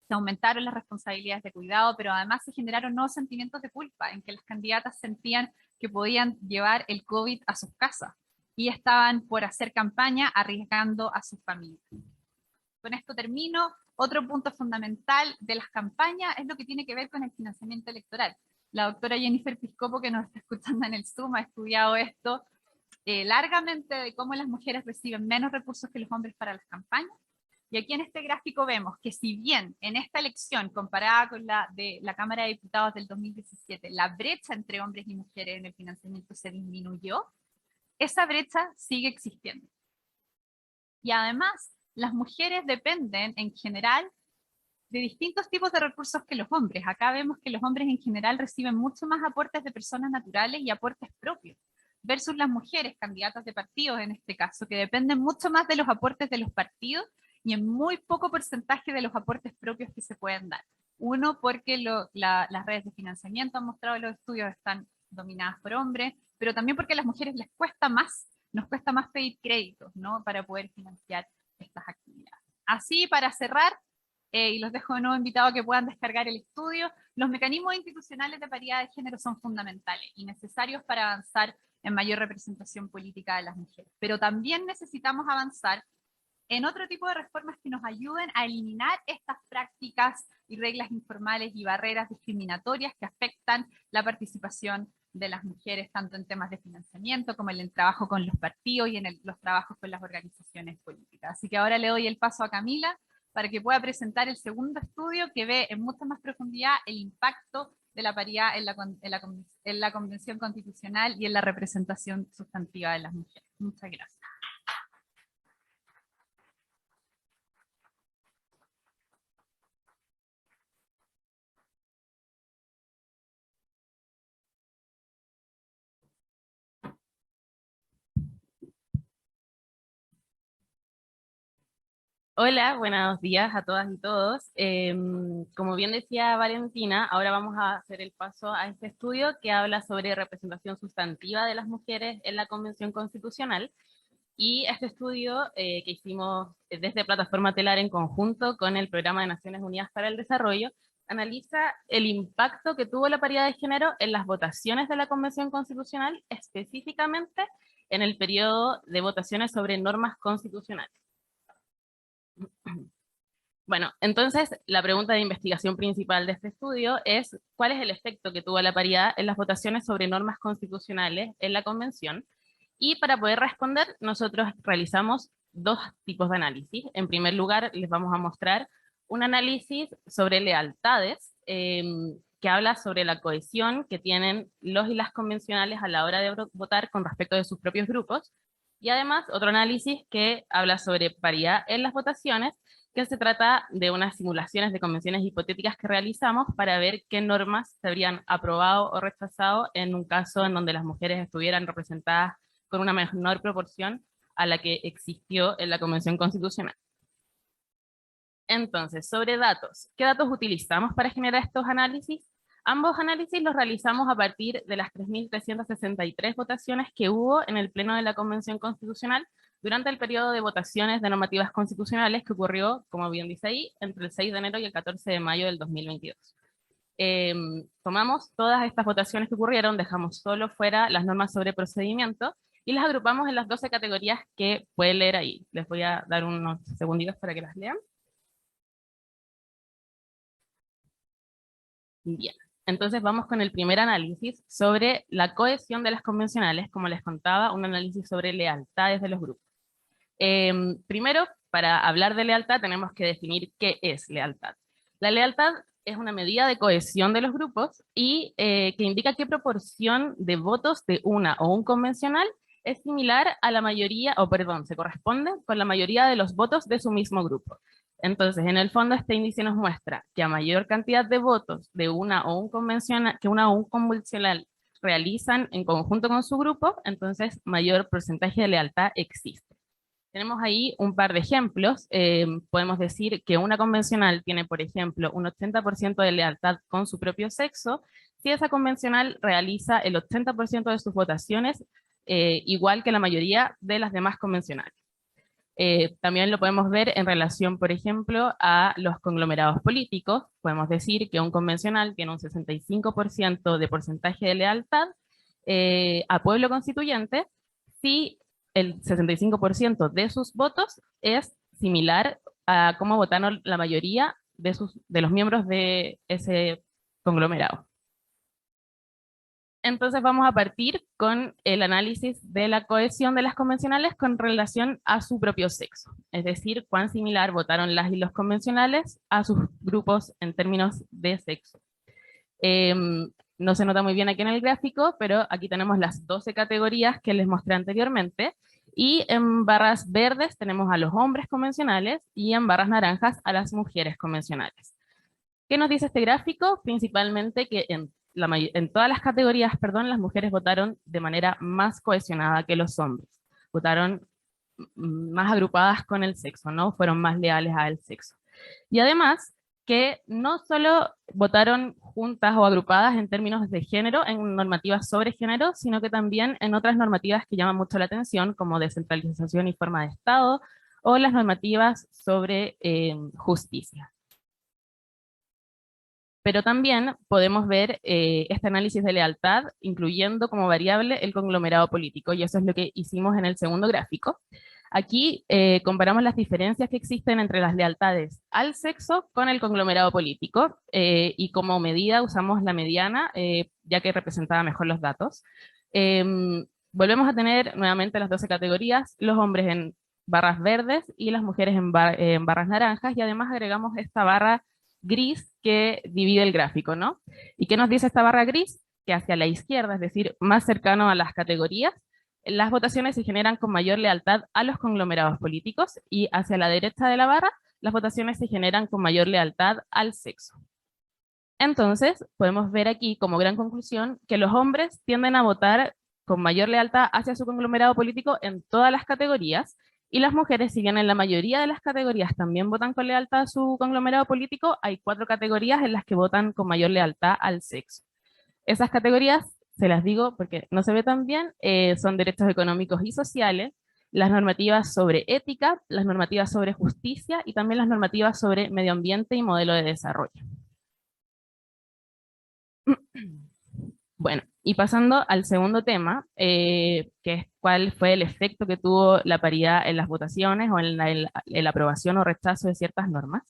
se aumentaron las responsabilidades de cuidado, pero además se generaron nuevos sentimientos de culpa, en que las candidatas sentían que podían llevar el COVID a sus casas, y estaban por hacer campaña arriesgando a sus familias. Con esto termino. Otro punto fundamental de las campañas es lo que tiene que ver con el financiamiento electoral. La doctora Jennifer Piscopo, que nos está escuchando en el Zoom, ha estudiado esto largamente, de cómo las mujeres reciben menos recursos que los hombres para las campañas. Y aquí en este gráfico vemos que si bien en esta elección, comparada con la de la Cámara de Diputados del 2017, la brecha entre hombres y mujeres en el financiamiento se disminuyó, esa brecha sigue existiendo. Y además, las mujeres dependen en general de distintos tipos de recursos que los hombres. Acá vemos que los hombres en general reciben mucho más aportes de personas naturales y aportes propios, versus las mujeres, candidatas de partidos en este caso, que dependen mucho más de los aportes de los partidos y en muy poco porcentaje de los aportes propios que se pueden dar. Uno, porque las redes de financiamiento han mostrado, los estudios están dominadas por hombres, pero también porque a las mujeres les cuesta más, nos cuesta más pedir créditos, ¿no?, para poder financiar estas actividades. Así, para cerrar, y los dejo de nuevo invitados a que puedan descargar el estudio, los mecanismos institucionales de paridad de género son fundamentales y necesarios para avanzar en mayor representación política de las mujeres. Pero también necesitamos avanzar en otro tipo de reformas que nos ayuden a eliminar estas prácticas y reglas informales y barreras discriminatorias que afectan la participación de las mujeres, tanto en temas de financiamiento como en el trabajo con los partidos y en los trabajos con las organizaciones políticas. Así que ahora le doy el paso a Camila para que pueda presentar el segundo estudio que ve en mucha más profundidad el impacto de la paridad en la Convención Constitucional y en la representación sustantiva de las mujeres. Muchas gracias. Hola, buenos días a todas y todos. Como bien decía Valentina, ahora vamos a hacer el paso a este estudio que habla sobre representación sustantiva de las mujeres en la Convención Constitucional. Y este estudio que hicimos desde Plataforma Telar en conjunto con el Programa de Naciones Unidas para el Desarrollo, analiza el impacto que tuvo la paridad de género en las votaciones de la Convención Constitucional, específicamente en el periodo de votaciones sobre normas constitucionales. Bueno, entonces la pregunta de investigación principal de este estudio es ¿cuál es el efecto que tuvo la paridad en las votaciones sobre normas constitucionales en la Convención? Y para poder responder, nosotros realizamos dos tipos de análisis. En primer lugar, les vamos a mostrar un análisis sobre lealtades, que habla sobre la cohesión que tienen los y las convencionales a la hora de votar con respecto de sus propios grupos. Y además, otro análisis que habla sobre paridad en las votaciones, que se trata de unas simulaciones de convenciones hipotéticas que realizamos para ver qué normas se habrían aprobado o rechazado en un caso en donde las mujeres estuvieran representadas con una menor proporción a la que existió en la Convención Constitucional. Entonces, sobre datos. ¿Qué datos utilizamos para generar estos análisis? Ambos análisis los realizamos a partir de las 3.363 votaciones que hubo en el Pleno de la Convención Constitucional durante el periodo de votaciones de normativas constitucionales que ocurrió, como bien dice ahí, entre el 6 de enero y el 14 de mayo del 2022. Tomamos todas estas votaciones que ocurrieron, dejamos solo fuera las normas sobre procedimiento y las agrupamos en las 12 categorías que pueden leer ahí. Les voy a dar unos segunditos para que las lean. Bien. Entonces vamos con el primer análisis sobre la cohesión de las convencionales, como les contaba, un análisis sobre lealtades de los grupos. Primero, para hablar de lealtad tenemos que definir qué es lealtad. La lealtad es una medida de cohesión de los grupos y que indica qué proporción de votos de una o un convencional es similar a la mayoría, o perdón, se corresponde con la mayoría de los votos de su mismo grupo. Entonces, en el fondo, este índice nos muestra que a mayor cantidad de votos de una o un convencional, realizan en conjunto con su grupo, entonces mayor porcentaje de lealtad existe. Tenemos ahí un par de ejemplos. Podemos decir que una convencional tiene, por ejemplo, un 80% de lealtad con su propio sexo, si esa convencional realiza el 80% de sus votaciones, igual que la mayoría de las demás convencionales. También lo podemos ver en relación, por ejemplo, a los conglomerados políticos. Podemos decir que un convencional tiene un 65% de porcentaje de lealtad a pueblo constituyente si el 65% de sus votos es similar a cómo votaron la mayoría de los miembros de ese conglomerado. Entonces vamos a partir con el análisis de la cohesión de las convencionales con relación a su propio sexo, es decir, cuán similar votaron las y los convencionales a sus grupos en términos de sexo. No se nota muy bien aquí en el gráfico, pero aquí tenemos las 12 categorías que les mostré anteriormente, y en barras verdes tenemos a los hombres convencionales y en barras naranjas a las mujeres convencionales. ¿Qué nos dice este gráfico? Principalmente que en todas las categorías, las mujeres votaron de manera más cohesionada que los hombres. Votaron más agrupadas con el sexo, ¿no? Fueron más leales al sexo. Y además, que no solo votaron juntas o agrupadas en términos de género, en normativas sobre género, sino que también en otras normativas que llaman mucho la atención, como descentralización y forma de Estado, o las normativas sobre justicia. Pero también podemos ver este análisis de lealtad, incluyendo como variable el conglomerado político, y eso es lo que hicimos en el segundo gráfico. Aquí comparamos las diferencias que existen entre las lealtades al sexo con el conglomerado político, y como medida usamos la mediana, ya que representaba mejor los datos. Volvemos a tener nuevamente las 12 categorías, los hombres en barras verdes y las mujeres en barras naranjas, y además agregamos esta barra gris que divide el gráfico, ¿no? ¿Y qué nos dice esta barra gris? Que hacia la izquierda, es decir, más cercano a las categorías, las votaciones se generan con mayor lealtad a los conglomerados políticos, y hacia la derecha de la barra, las votaciones se generan con mayor lealtad al sexo. Entonces, podemos ver aquí como gran conclusión que los hombres tienden a votar con mayor lealtad hacia su conglomerado político en todas las categorías, y las mujeres, si bien en la mayoría de las categorías también votan con lealtad a su conglomerado político, hay 4 categorías en las que votan con mayor lealtad al sexo. Esas categorías, se las digo porque no se ve tan bien, son derechos económicos y sociales, las normativas sobre ética, las normativas sobre justicia y también las normativas sobre medio ambiente y modelo de desarrollo. Bueno, y pasando al segundo tema, que es cuál fue el efecto que tuvo la paridad en las votaciones o en la aprobación o rechazo de ciertas normas.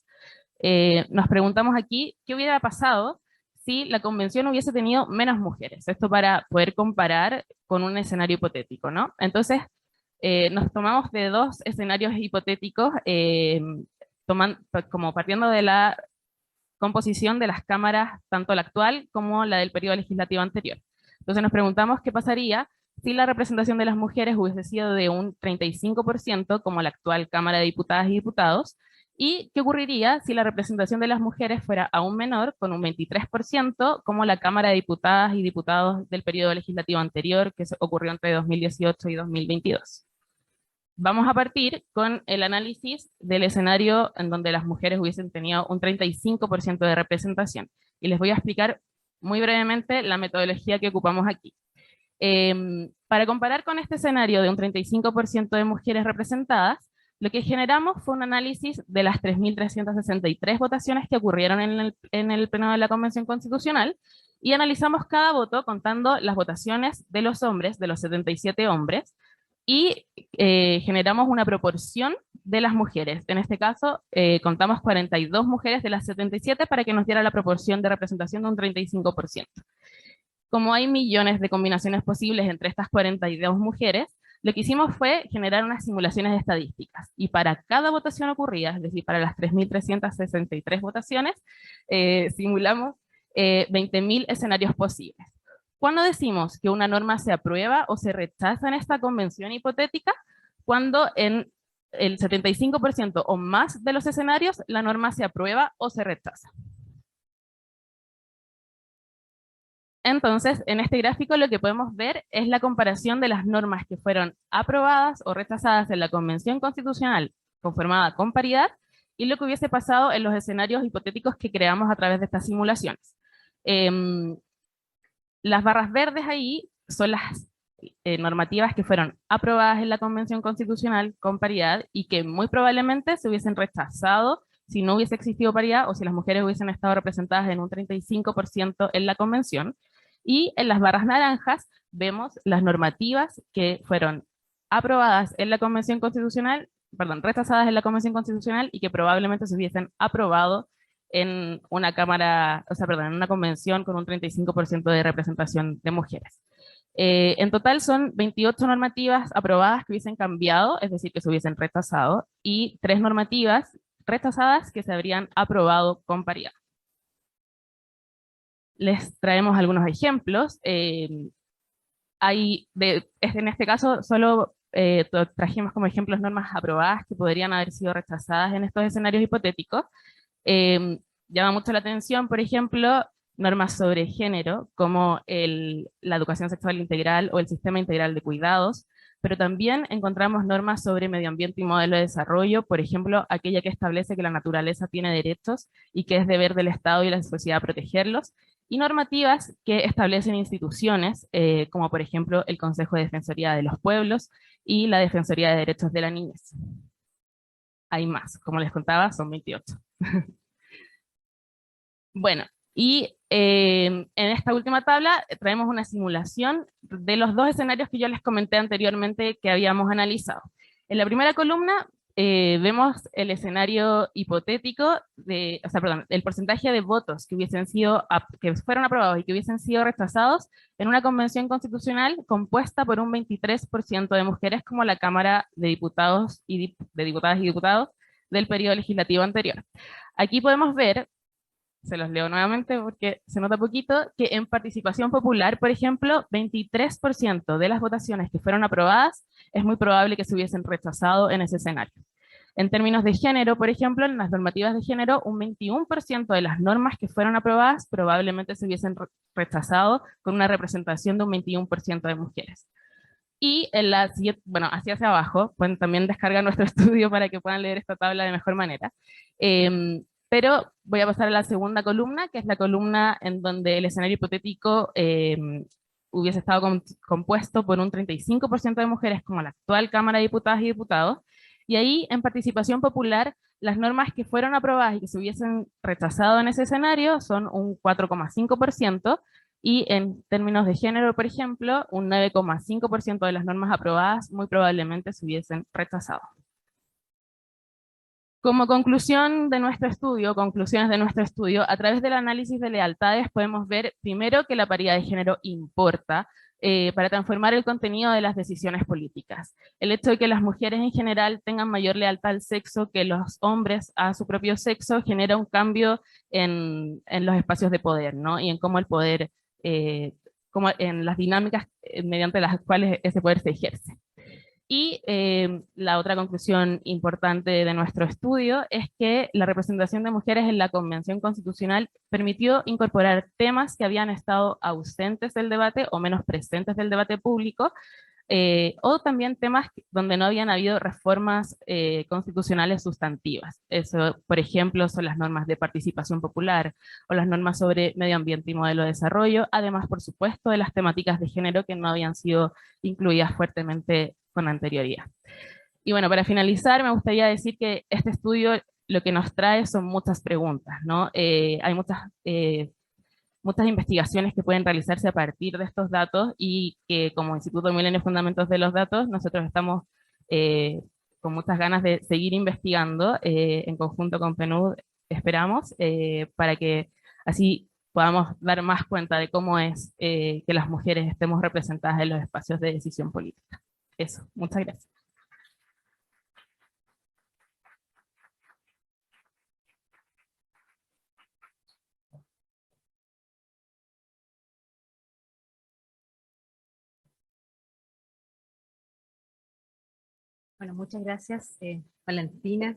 Nos preguntamos aquí qué hubiera pasado si la convención hubiese tenido menos mujeres. Esto para poder comparar con un escenario hipotético, ¿no? Entonces, nos tomamos de 2 escenarios hipotéticos, como partiendo de la composición de las cámaras, tanto la actual como la del periodo legislativo anterior. Entonces nos preguntamos qué pasaría si la representación de las mujeres hubiese sido de un 35%, como la actual Cámara de Diputadas y Diputados, y qué ocurriría si la representación de las mujeres fuera aún menor, con un 23%, como la Cámara de Diputadas y Diputados del periodo legislativo anterior, que ocurrió entre 2018 y 2022. Vamos a partir con el análisis del escenario en donde las mujeres hubiesen tenido un 35% de representación. Y les voy a explicar muy brevemente la metodología que ocupamos aquí. Para comparar con este escenario de un 35% de mujeres representadas, lo que generamos fue un análisis de las 3.363 votaciones que ocurrieron en el Pleno de la Convención Constitucional, y analizamos cada voto contando las votaciones de los hombres, de los 77 hombres, y generamos una proporción de las mujeres. En este caso, contamos 42 mujeres de las 77 para que nos diera la proporción de representación de un 35%. Como hay millones de combinaciones posibles entre estas 42 mujeres, lo que hicimos fue generar unas simulaciones estadísticas, y para cada votación ocurrida, es decir, para las 3.363 votaciones, simulamos 20.000 escenarios posibles. ¿Cuándo decimos que una norma se aprueba o se rechaza en esta convención hipotética? Cuando en el 75% o más de los escenarios la norma se aprueba o se rechaza. Entonces, en este gráfico lo que podemos ver es la comparación de las normas que fueron aprobadas o rechazadas en la Convención Constitucional conformada con paridad, y lo que hubiese pasado en los escenarios hipotéticos que creamos a través de estas simulaciones. Las barras verdes ahí son las normativas que fueron aprobadas en la Convención Constitucional con paridad y que muy probablemente se hubiesen rechazado si no hubiese existido paridad o si las mujeres hubiesen estado representadas en un 35% en la Convención. Y en las barras naranjas vemos las normativas que fueron aprobadas en la Convención Constitucional, perdón, rechazadas en la Convención Constitucional y que probablemente se hubiesen aprobado en una cámara, o sea, perdón, en una convención con un 35% de representación de mujeres. En total son 28 normativas aprobadas que hubiesen cambiado, es decir, que se hubiesen rechazado, y 3 normativas rechazadas que se habrían aprobado con paridad. Les traemos algunos ejemplos. En este caso solo trajimos como ejemplos normas aprobadas que podrían haber sido rechazadas en estos escenarios hipotéticos. Llama mucho la atención, por ejemplo, normas sobre género, como la educación sexual integral o el sistema integral de cuidados, pero también encontramos normas sobre medio ambiente y modelo de desarrollo, por ejemplo, aquella que establece que la naturaleza tiene derechos y que es deber del Estado y la sociedad protegerlos, y normativas que establecen instituciones, como por ejemplo el Consejo de Defensoría de los Pueblos y la Defensoría de Derechos de la Niñez. Hay más, como les contaba, son 28. Bueno, y en esta última tabla traemos una simulación de los 2 escenarios que yo les comenté anteriormente que habíamos analizado. En la primera columna vemos el escenario hipotético, el porcentaje de votos que fueron aprobados y que hubiesen sido rechazados en una convención constitucional compuesta por un 23% de mujeres, como la Cámara de Diputadas y Diputados del periodo legislativo anterior. Aquí podemos ver, se los leo nuevamente porque se nota poquito, que en participación popular, por ejemplo, 23% de las votaciones que fueron aprobadas es muy probable que se hubiesen rechazado en ese escenario. En términos de género, por ejemplo, en las normativas de género, un 21% de las normas que fueron aprobadas probablemente se hubiesen rechazado, con una representación de un 21% de mujeres. Y en la siguiente, bueno, hacia abajo, pueden también descargar nuestro estudio para que puedan leer esta tabla de mejor manera. Pero voy a pasar a la segunda columna, que es la columna en donde el escenario hipotético hubiese estado compuesto por un 35% de mujeres, como la actual Cámara de Diputadas y Diputados, y ahí en participación popular las normas que fueron aprobadas y que se hubiesen rechazado en ese escenario son un 4,5%, y en términos de género, por ejemplo, un 9,5% de las normas aprobadas muy probablemente se hubiesen rechazado. Como conclusiones de nuestro estudio, a través del análisis de lealtades podemos ver primero que la paridad de género importa para transformar el contenido de las decisiones políticas. El hecho de que las mujeres en general tengan mayor lealtad al sexo que los hombres a su propio sexo genera un cambio en los espacios de poder, ¿no? Y en cómo el poder, como en las dinámicas mediante las cuales ese poder se ejerce. Y la otra conclusión importante de nuestro estudio es que la representación de mujeres en la Convención Constitucional permitió incorporar temas que habían estado ausentes del debate o menos presentes del debate público, o también temas donde no habían habido reformas constitucionales sustantivas. Eso, por ejemplo, son las normas de participación popular o las normas sobre medio ambiente y modelo de desarrollo, además, por supuesto, de las temáticas de género que no habían sido incluidas fuertemente con anterioridad. Y bueno, para finalizar, me gustaría decir que este estudio lo que nos trae son muchas preguntas, ¿no? Hay muchas investigaciones que pueden realizarse a partir de estos datos y que como Instituto Milenio Fundamentos de los Datos, nosotros estamos con muchas ganas de seguir investigando en conjunto con PNUD, esperamos, para que así podamos dar más cuenta de cómo es que las mujeres estemos representadas en los espacios de decisión política. Eso, muchas gracias. Bueno, muchas gracias, Valentina,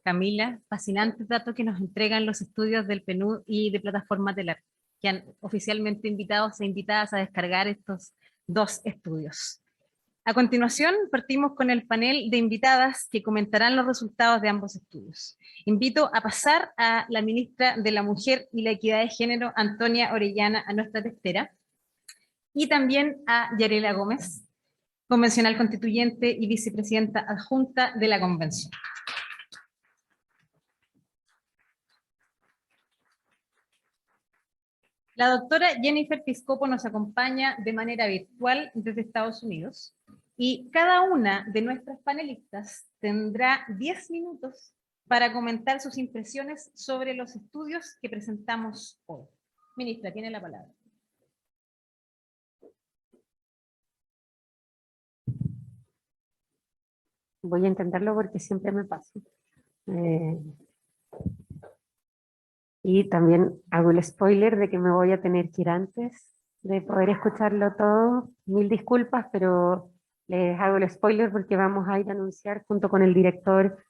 Camila. Fascinantes datos que nos entregan los estudios del PNUD y de Plataforma Telar, que han oficialmente invitados e invitadas a descargar estos dos estudios. A continuación, partimos con el panel de invitadas que comentarán los resultados de ambos estudios. Invito a pasar a la ministra de la Mujer y la Equidad de Género, Antonia Orellana, a nuestra testera, y también a Yarela Gómez, convencional constituyente y vicepresidenta adjunta de la convención. La doctora Jennifer Piscopo nos acompaña de manera virtual desde Estados Unidos y cada una de nuestras panelistas tendrá 10 minutos para comentar sus impresiones sobre los estudios que presentamos hoy. Ministra, tiene la palabra. Voy a intentarlo porque siempre me pasa. Y también hago el spoiler de que me voy a tener que ir antes de poder escucharlo todo. Mil disculpas, pero les hago el spoiler porque vamos a ir a anunciar junto con el director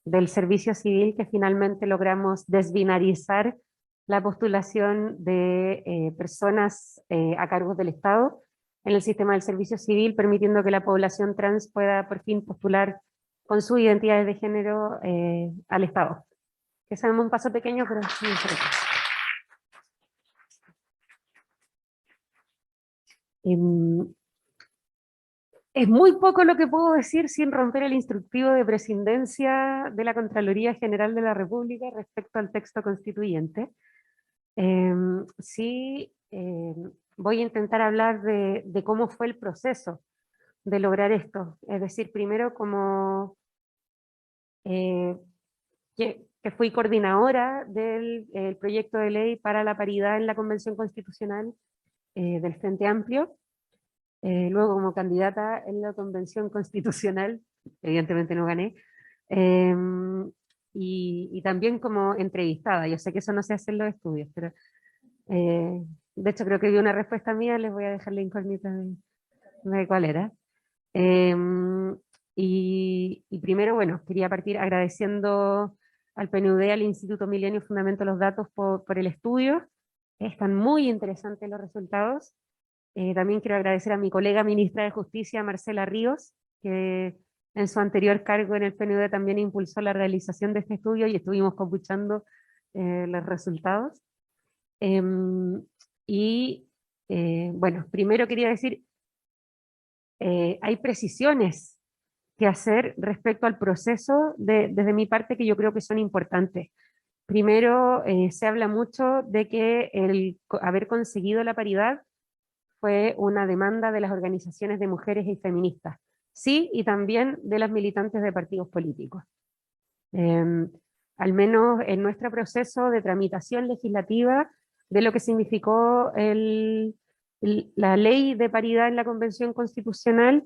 del Servicio Civil que finalmente logramos desbinarizar la postulación de personas a cargos del Estado en el sistema del servicio civil, permitiendo que la población trans pueda por fin postular con su identidad de género al Estado. Que sabemos un paso pequeño, pero es muy importante. Es muy poco lo que puedo decir sin romper el instructivo de presidencia de la Contraloría General de la República respecto al texto constituyente. Voy a intentar hablar de cómo fue el proceso de lograr esto. Es decir, primero como que fui coordinadora del proyecto de ley para la paridad en la Convención Constitucional del Frente Amplio, luego como candidata en la Convención Constitucional, evidentemente no gané, y también como entrevistada. Yo sé que eso no se hace en los estudios, pero de hecho creo que vi una respuesta mía, les voy a dejar la incógnita de cuál era. Y primero, bueno, quería partir agradeciendo al PNUD, al Instituto Milenio Fundamentos de los Datos por el estudio. Están muy interesantes los resultados. También quiero agradecer a mi colega ministra de Justicia, Marcela Ríos, que en su anterior cargo en el PNUD también impulsó la realización de este estudio y estuvimos compuchando los resultados. Bueno, primero quería decir, hay precisiones que hacer respecto al proceso desde mi parte que yo creo que son importantes. Primero, se habla mucho de que el haber conseguido la paridad fue una demanda de las organizaciones de mujeres y feministas, sí, y también de las militantes de partidos políticos. Al menos en nuestro proceso de tramitación legislativa de lo que significó la ley de paridad en la Convención Constitucional,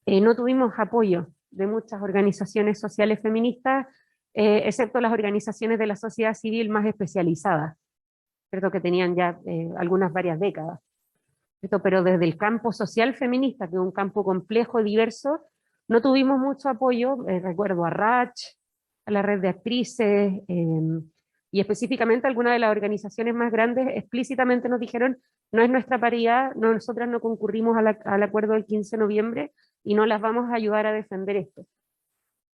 no tuvimos apoyo de muchas organizaciones sociales feministas, excepto las organizaciones de la sociedad civil más especializadas, ¿cierto? Que tenían ya varias décadas. ¿Cierto? Pero desde el campo social feminista, que es un campo complejo y diverso, no tuvimos mucho apoyo. Recuerdo a RACH, a la red de actrices, y específicamente algunas de las organizaciones más grandes explícitamente nos dijeron, no es nuestra paridad, nosotras no concurrimos al acuerdo del 15 de noviembre y no las vamos a ayudar a defender esto.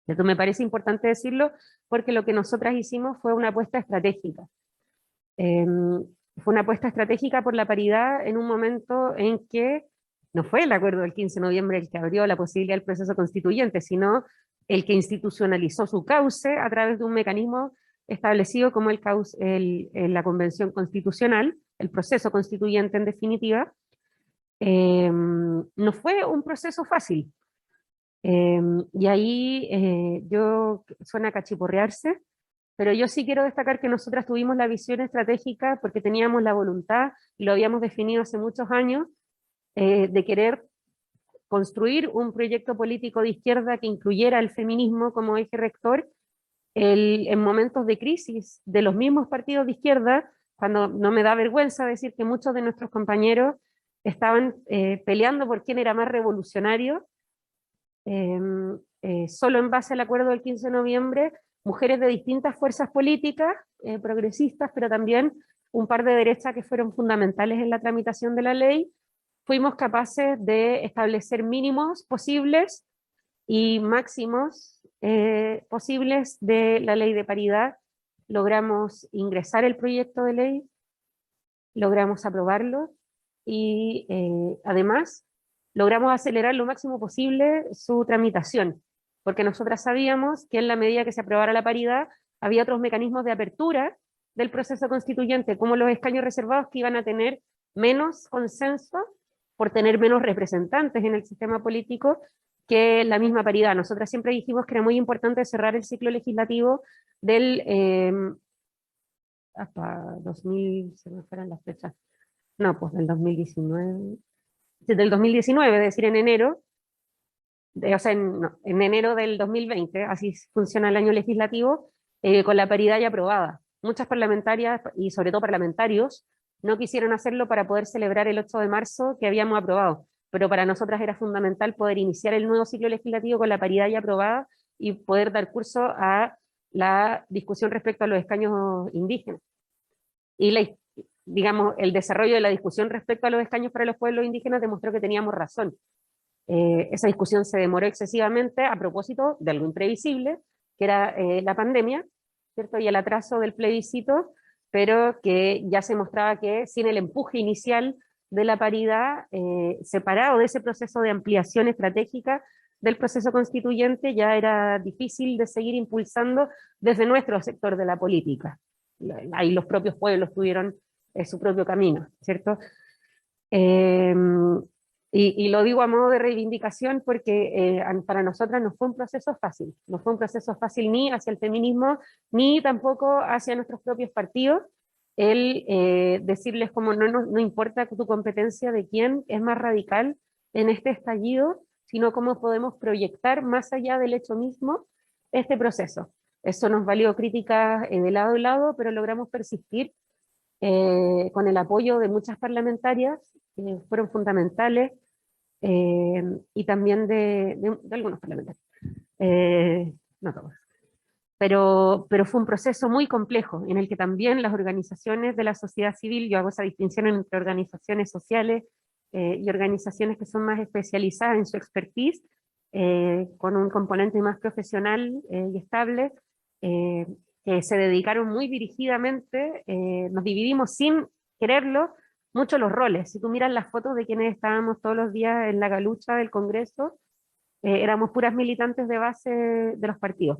Esto me parece importante decirlo porque lo que nosotras hicimos fue una apuesta estratégica. Fue una apuesta estratégica por la paridad en un momento en que no fue el acuerdo del 15 de noviembre el que abrió la posibilidad del proceso constituyente, sino el que institucionalizó su cauce a través de un mecanismo establecido como la Convención Constitucional, el proceso constituyente en definitiva. No fue un proceso fácil. Y ahí suena cachiporrearse, pero yo sí quiero destacar que nosotras tuvimos la visión estratégica porque teníamos la voluntad, y lo habíamos definido hace muchos años, de querer construir un proyecto político de izquierda que incluyera el feminismo como eje rector en momentos de crisis de los mismos partidos de izquierda, cuando no me da vergüenza decir que muchos de nuestros compañeros estaban peleando por quién era más revolucionario, solo en base al acuerdo del 15 de noviembre, mujeres de distintas fuerzas políticas, progresistas, pero también un par de derechas que fueron fundamentales en la tramitación de la ley, fuimos capaces de establecer mínimos posibles y máximos posibles de la ley de paridad. Logramos ingresar el proyecto de ley, logramos aprobarlo y además logramos acelerar lo máximo posible su tramitación, porque nosotras sabíamos que en la medida que se aprobara la paridad había otros mecanismos de apertura del proceso constituyente, como los escaños reservados, que iban a tener menos consenso por tener menos representantes en el sistema político que la misma paridad. Nosotras siempre dijimos que era muy importante cerrar el ciclo legislativo hasta 2000, se me fueron las fechas, no, pues del 2019, del 2019, es decir, en enero, o sea, en enero del 2020, así funciona el año legislativo, con la paridad ya aprobada. Muchas parlamentarias, y sobre todo parlamentarios, no quisieron hacerlo para poder celebrar el 8 de marzo que habíamos aprobado, pero para nosotras era fundamental poder iniciar el nuevo ciclo legislativo con la paridad ya aprobada y poder dar curso a la discusión respecto a los escaños indígenas. Y digamos, el desarrollo de la discusión respecto a los escaños para los pueblos indígenas demostró que teníamos razón. Esa discusión se demoró excesivamente a propósito de algo imprevisible, que era la pandemia, ¿cierto? Y el atraso del plebiscito, pero que ya se mostraba que sin el empuje inicial de la paridad, separado de ese proceso de ampliación estratégica del proceso constituyente, ya era difícil de seguir impulsando desde nuestro sector de la política. Ahí los propios pueblos tuvieron su propio camino, ¿cierto? Y lo digo a modo de reivindicación porque para nosotras no fue un proceso fácil, no fue un proceso fácil ni hacia el feminismo, ni tampoco hacia nuestros propios partidos, el decirles como no importa tu competencia de quién es más radical en este estallido, sino cómo podemos proyectar más allá del hecho mismo este proceso. Eso nos valió críticas de lado y lado, pero logramos persistir con el apoyo de muchas parlamentarias, que fueron fundamentales, y también de algunos parlamentarios, no todos. Pero fue un proceso muy complejo, en el que también las organizaciones de la sociedad civil, yo hago esa distinción entre organizaciones sociales y organizaciones que son más especializadas en su expertise, con un componente más profesional y estable, que se dedicaron muy dirigidamente, nos dividimos sin quererlo, mucho los roles. Si tú miras las fotos de quienes estábamos todos los días en la galucha del Congreso, éramos puras militantes de base de los partidos.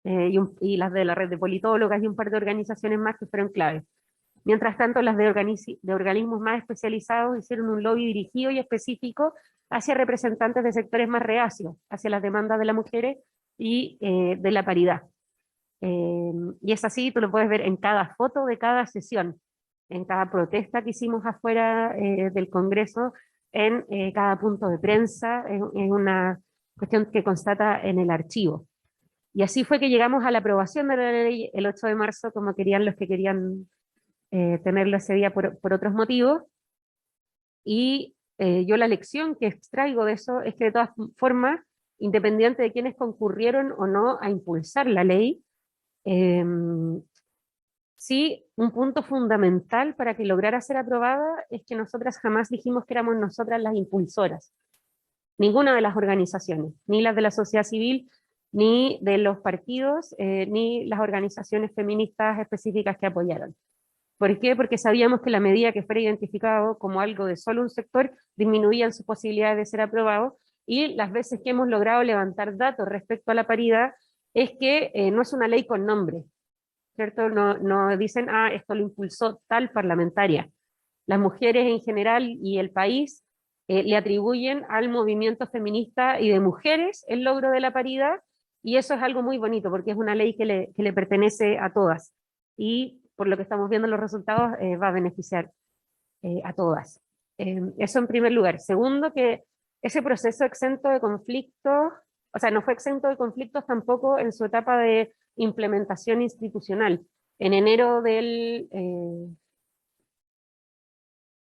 Y las de la red de politólogas y un par de organizaciones más que fueron claves. Mientras tanto, las de organismos más especializados hicieron un lobby dirigido y específico hacia representantes de sectores más reacios, hacia las demandas de las mujeres y de la paridad. Y es así, tú lo puedes ver en cada foto de cada sesión, en cada protesta que hicimos afuera del Congreso, en cada punto de prensa, en una cuestión que constata en el archivo. Y así fue que llegamos a la aprobación de la ley el 8 de marzo, como querían los que querían tenerlo ese día por otros motivos. Y yo la lección que extraigo de eso es que de todas formas, independiente de quienes concurrieron o no a impulsar la ley, Sí, un punto fundamental para que lograra ser aprobada es que nosotras jamás dijimos que éramos nosotras las impulsoras. Ninguna de las organizaciones, ni las de la sociedad civil, ni de los partidos, ni las organizaciones feministas específicas que apoyaron. ¿Por qué? Porque sabíamos que la medida que fuera identificado como algo de solo un sector disminuían sus posibilidades de ser aprobado, y las veces que hemos logrado levantar datos respecto a la paridad es que no es una ley con nombre, ¿cierto? No dicen, ah, esto lo impulsó tal parlamentaria. Las mujeres en general y el país le atribuyen al movimiento feminista y de mujeres el logro de la paridad, y eso es algo muy bonito porque es una ley que le pertenece a todas, y por lo que estamos viendo en los resultados va a beneficiar a todas. Eso en primer lugar. Segundo, que ese proceso exento de conflictos, o sea, no fue exento de conflictos tampoco en su etapa de implementación institucional. En enero del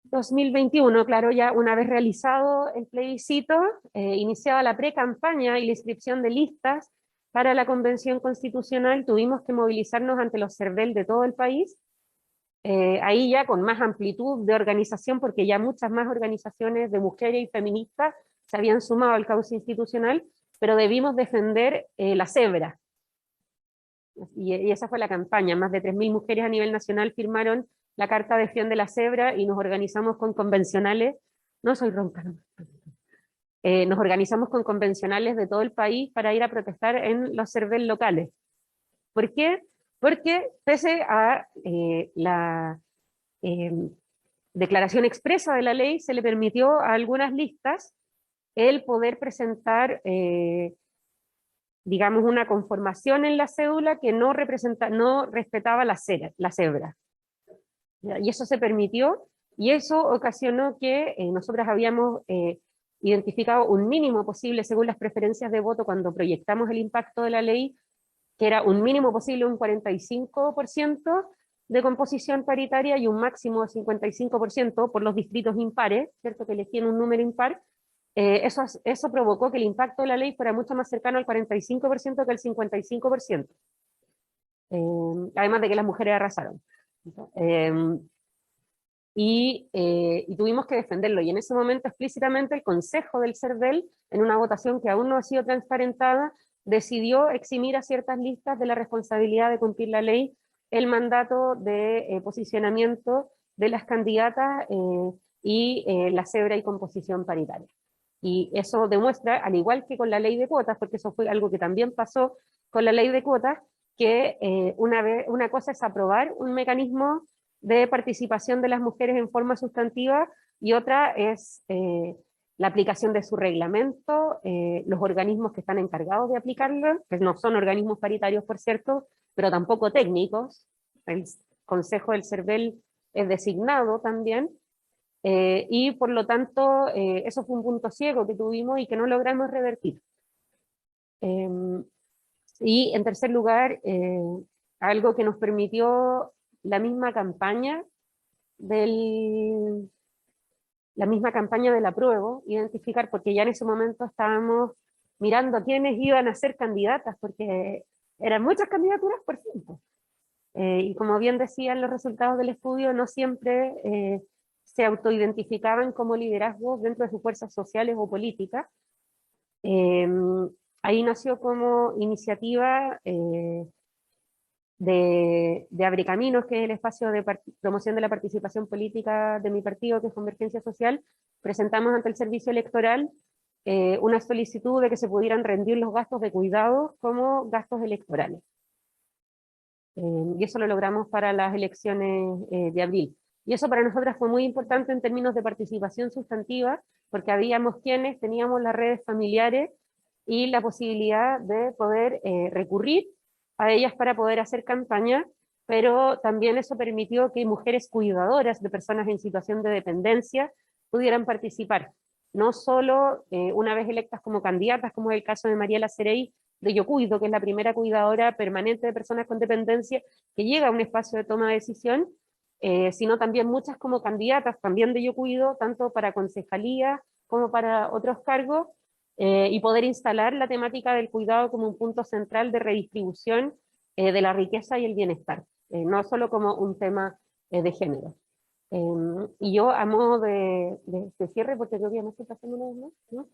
2021, claro, ya una vez realizado el plebiscito, iniciaba la pre-campaña y la inscripción de listas para la Convención Constitucional. Tuvimos que movilizarnos ante los CERVEL de todo el país, ahí ya con más amplitud de organización, porque ya muchas más organizaciones de mujeres y feministas se habían sumado al cauce institucional, pero debimos defender la cebra. Y esa fue la campaña. Más de 3.000 mujeres a nivel nacional firmaron la Carta Defiende la Cebra, y nos organizamos con convencionales, no soy ronca, no. Nos organizamos con convencionales de todo el país para ir a protestar en los CERVEL locales. ¿Por qué? Porque pese a la declaración expresa de la ley, se le permitió a algunas listas el poder presentar digamos, una conformación en la cédula que no respetaba la cebra. Y eso se permitió, y eso ocasionó que nosotras habíamos identificado un mínimo posible según las preferencias de voto cuando proyectamos el impacto de la ley, que era un mínimo posible un 45% de composición paritaria y un máximo de 55% por los distritos impares, ¿cierto? Que elegían un número impar. Eso provocó que el impacto de la ley fuera mucho más cercano al 45% que al 55%. Además de que las mujeres arrasaron. Y tuvimos que defenderlo, y en ese momento explícitamente el Consejo del CERVEL, en una votación que aún no ha sido transparentada, decidió eximir a ciertas listas de la responsabilidad de cumplir la ley, el mandato de posicionamiento de las candidatas y la cebra y composición paritaria. Y eso demuestra, al igual que con la ley de cuotas, porque eso fue algo que también pasó con la ley de cuotas, que una cosa es aprobar un mecanismo de participación de las mujeres en forma sustantiva, y otra es la aplicación de su reglamento, los organismos que están encargados de aplicarlo, que no son organismos paritarios, por cierto, pero tampoco técnicos. El Consejo del CERVEL es designado también, y por lo tanto eso fue un punto ciego que tuvimos y que no logramos revertir. Y en tercer lugar, algo que nos permitió la misma campaña del apruebo, identificar, porque ya en ese momento estábamos mirando a quiénes iban a ser candidatas, porque eran muchas candidaturas por ciento. Y como bien decían los resultados del estudio, no siempre se autoidentificaban como liderazgos dentro de sus fuerzas sociales o políticas. Ahí nació como iniciativa de Abre Caminos, que es el espacio de promoción de la participación política de mi partido, que es Convergencia Social. Presentamos ante el servicio electoral una solicitud de que se pudieran rendir los gastos de cuidados como gastos electorales. Y eso lo logramos para las elecciones de abril. Y eso para nosotras fue muy importante en términos de participación sustantiva, porque habíamos quienes teníamos las redes familiares y la posibilidad de poder recurrir a ellas para poder hacer campaña, pero también eso permitió que mujeres cuidadoras de personas en situación de dependencia pudieran participar, no solo una vez electas como candidatas, como es el caso de Mariela Cerey de Yo Cuido, que es la primera cuidadora permanente de personas con dependencia que llega a un espacio de toma de decisión, sino también muchas como candidatas también de Yo Cuido, tanto para concejalía como para otros cargos, y poder instalar la temática del cuidado como un punto central de redistribución de la riqueza y el bienestar, no solo como un tema de género. Y yo a modo de cierre, porque creo que ya me estoy pasando una vez más, ¿no?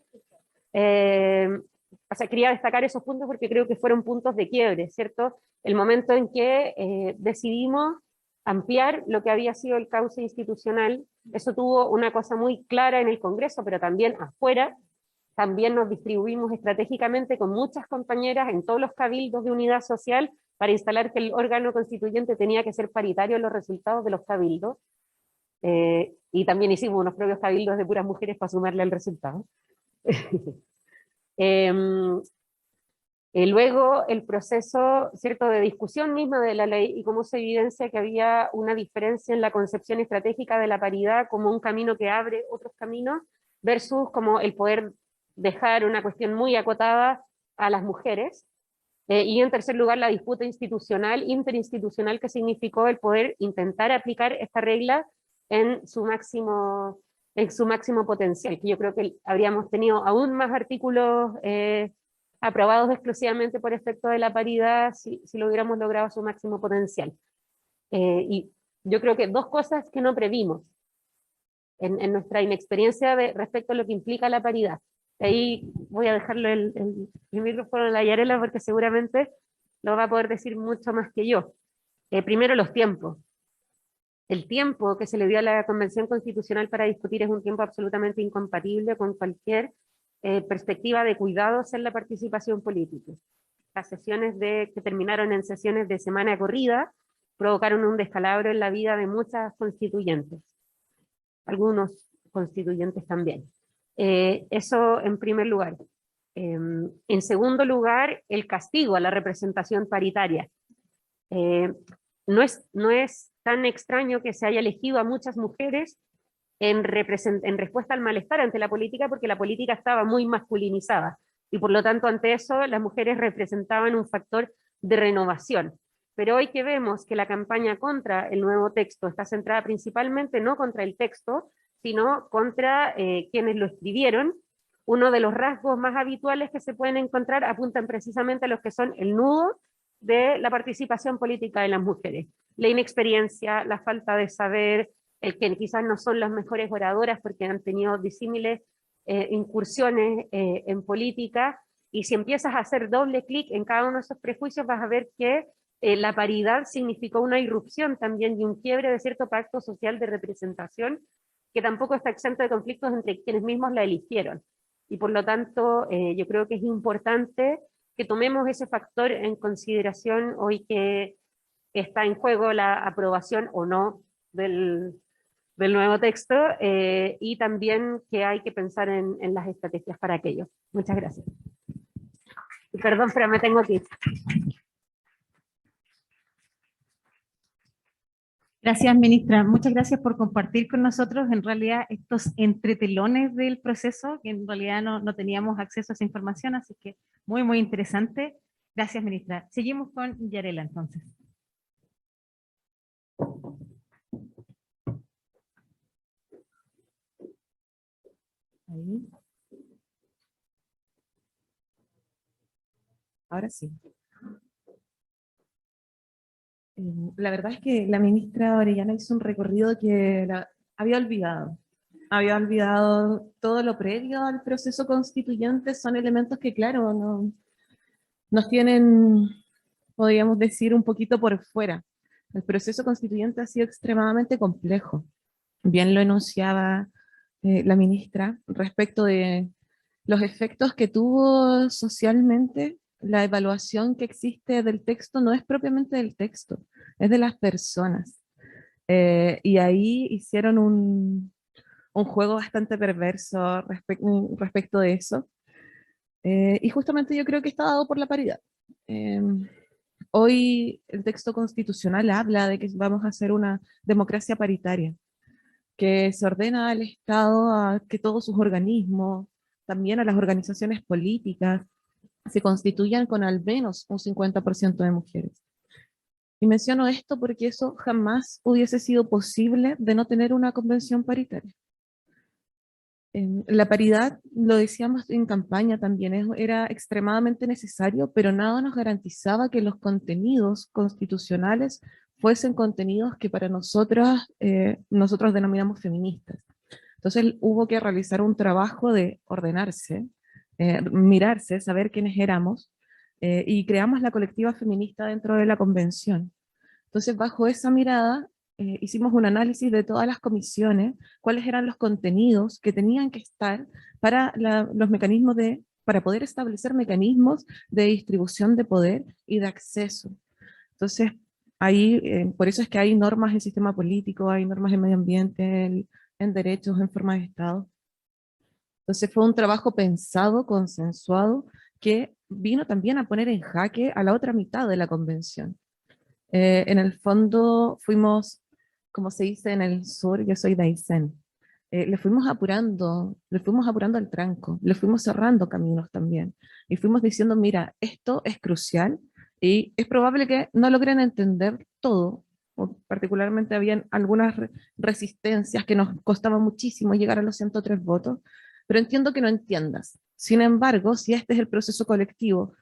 O sea, quería destacar esos puntos porque creo que fueron puntos de quiebre, ¿cierto? El momento en que decidimos ampliar lo que había sido el cauce institucional, eso tuvo una cosa muy clara en el Congreso, pero también afuera. También nos distribuimos estratégicamente con muchas compañeras en todos los cabildos de unidad social para instalar que el órgano constituyente tenía que ser paritario en los resultados de los cabildos. Y también hicimos unos propios cabildos de puras mujeres para sumarle al resultado. Luego el proceso, ¿cierto?, de discusión misma de la ley y cómo se evidencia que había una diferencia en la concepción estratégica de la paridad como un camino que abre otros caminos versus como el poder dejar una cuestión muy acotada a las mujeres. Y en tercer lugar, la disputa institucional, interinstitucional, que significó el poder intentar aplicar esta regla en su máximo potencial, que yo creo que habríamos tenido aún más artículos aprobados exclusivamente por efecto de la paridad si lo hubiéramos logrado a su máximo potencial. Y yo creo que dos cosas que no previmos en nuestra inexperiencia respecto a lo que implica la paridad. Ahí voy a dejarlo el micrófono a la Yarela porque seguramente lo va a poder decir mucho más que yo. Primero, los tiempos. El tiempo que se le dio a la Convención Constitucional para discutir es un tiempo absolutamente incompatible con cualquier perspectiva de cuidados en la participación política. Las sesiones que terminaron en sesiones de semana corrida provocaron un descalabro en la vida de muchas constituyentes. Algunos constituyentes también. Eso en primer lugar. En segundo lugar, el castigo a la representación paritaria. No es tan extraño que se haya elegido a muchas mujeres en respuesta al malestar ante la política, porque la política estaba muy masculinizada, y por lo tanto ante eso las mujeres representaban un factor de renovación. Pero hoy que vemos que la campaña contra el nuevo texto está centrada principalmente no contra el texto, sino contra quienes lo escribieron, uno de los rasgos más habituales que se pueden encontrar apuntan precisamente a los que son el nudo de la participación política de las mujeres. La inexperiencia, la falta de saber, el que quizás no son las mejores oradoras porque han tenido disímiles incursiones en política, y si empiezas a hacer doble clic en cada uno de esos prejuicios vas a ver que la paridad significó una irrupción también y un quiebre de cierto pacto social de representación que tampoco está exento de conflictos entre quienes mismos la eligieron. Y por lo tanto, yo creo que es importante que tomemos ese factor en consideración hoy que está en juego la aprobación o no del nuevo texto, y también que hay que pensar en las estrategias para aquello. Muchas gracias. Y perdón, pero me tengo que ir. Gracias, ministra. Muchas gracias por compartir con nosotros en realidad estos entretelones del proceso, que en realidad no teníamos acceso a esa información, así que muy, muy interesante. Gracias, ministra. Seguimos con Yarela, entonces. Ahí. Ahora sí. La verdad es que la ministra Orellana hizo un recorrido que había olvidado. Había olvidado todo lo previo al proceso constituyente. Son elementos que, claro, nos tienen, podríamos decir, un poquito por fuera. El proceso constituyente ha sido extremadamente complejo. Bien lo enunciaba la ministra respecto de los efectos que tuvo socialmente. La evaluación que existe del texto no es propiamente del texto, es de las personas. Y ahí hicieron un juego bastante perverso respecto de eso. Y justamente yo creo que está dado por la paridad. Hoy el texto constitucional habla de que vamos a hacer una democracia paritaria, que se ordena al Estado a que todos sus organismos, también a las organizaciones políticas, se constituyan con al menos un 50% de mujeres. Y menciono esto porque eso jamás hubiese sido posible de no tener una convención paritaria. La paridad, lo decíamos en campaña también, era extremadamente necesario, pero nada nos garantizaba que los contenidos constitucionales fuesen contenidos que para nosotros denominamos feministas. Entonces hubo que realizar un trabajo de ordenarse, mirarse, saber quiénes éramos, y creamos la colectiva feminista dentro de la convención. Entonces, bajo esa mirada, hicimos un análisis de todas las comisiones, cuáles eran los contenidos que tenían que estar para los mecanismos para poder establecer mecanismos de distribución de poder y de acceso. Entonces, ahí, por eso es que hay normas en sistema político, hay normas en medio ambiente, en derechos, en forma de Estado. Entonces fue un trabajo pensado, consensuado, que vino también a poner en jaque a la otra mitad de la convención. En el fondo fuimos, como se dice en el sur, yo soy de Aysén, le fuimos apurando el tranco, le fuimos cerrando caminos también, y fuimos diciendo, mira, esto es crucial, y es probable que no logren entender todo, o particularmente habían algunas resistencias que nos costaba muchísimo llegar a los 103 votos, pero entiendo que no entiendas. Sin embargo, si este es el proceso colectivo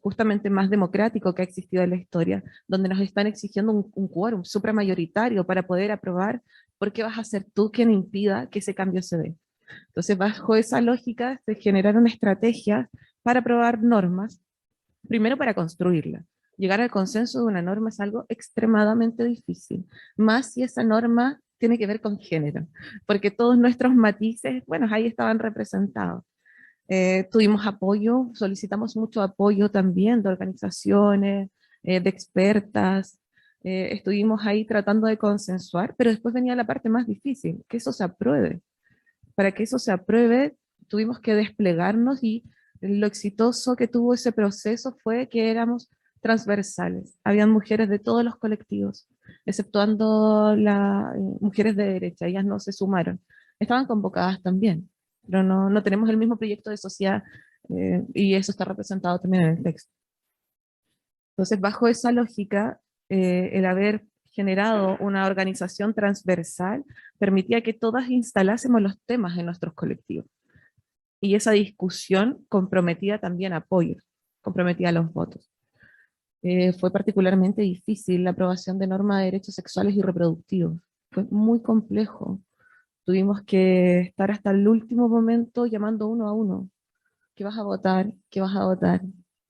justamente más democrático que ha existido en la historia, donde nos están exigiendo un quórum supramayoritario para poder aprobar, ¿por qué vas a ser tú quien impida que ese cambio se dé? Entonces, bajo esa lógica, se generaron estrategias para aprobar normas, primero para construirla. Llegar al consenso de una norma es algo extremadamente difícil, más si esa norma tiene que ver con género, porque todos nuestros matices, bueno, ahí estaban representados. Tuvimos apoyo, solicitamos mucho apoyo también de organizaciones, de expertas, estuvimos ahí tratando de consensuar, pero después venía la parte más difícil, que eso se apruebe. Para que eso se apruebe, tuvimos que desplegarnos y lo exitoso que tuvo ese proceso fue que éramos transversales. Habían mujeres de todos los colectivos, exceptuando las mujeres de derecha, ellas no se sumaron. Estaban convocadas también, pero no tenemos el mismo proyecto de sociedad y eso está representado también en el texto. Entonces, bajo esa lógica, el haber generado una organización transversal permitía que todas instalásemos los temas en nuestros colectivos. Y esa discusión comprometía también apoyos, comprometía los votos. Fue particularmente difícil la aprobación de normas de derechos sexuales y reproductivos. Fue muy complejo. Tuvimos que estar hasta el último momento llamando uno a uno. ¿Qué vas a votar? ¿Qué vas a votar?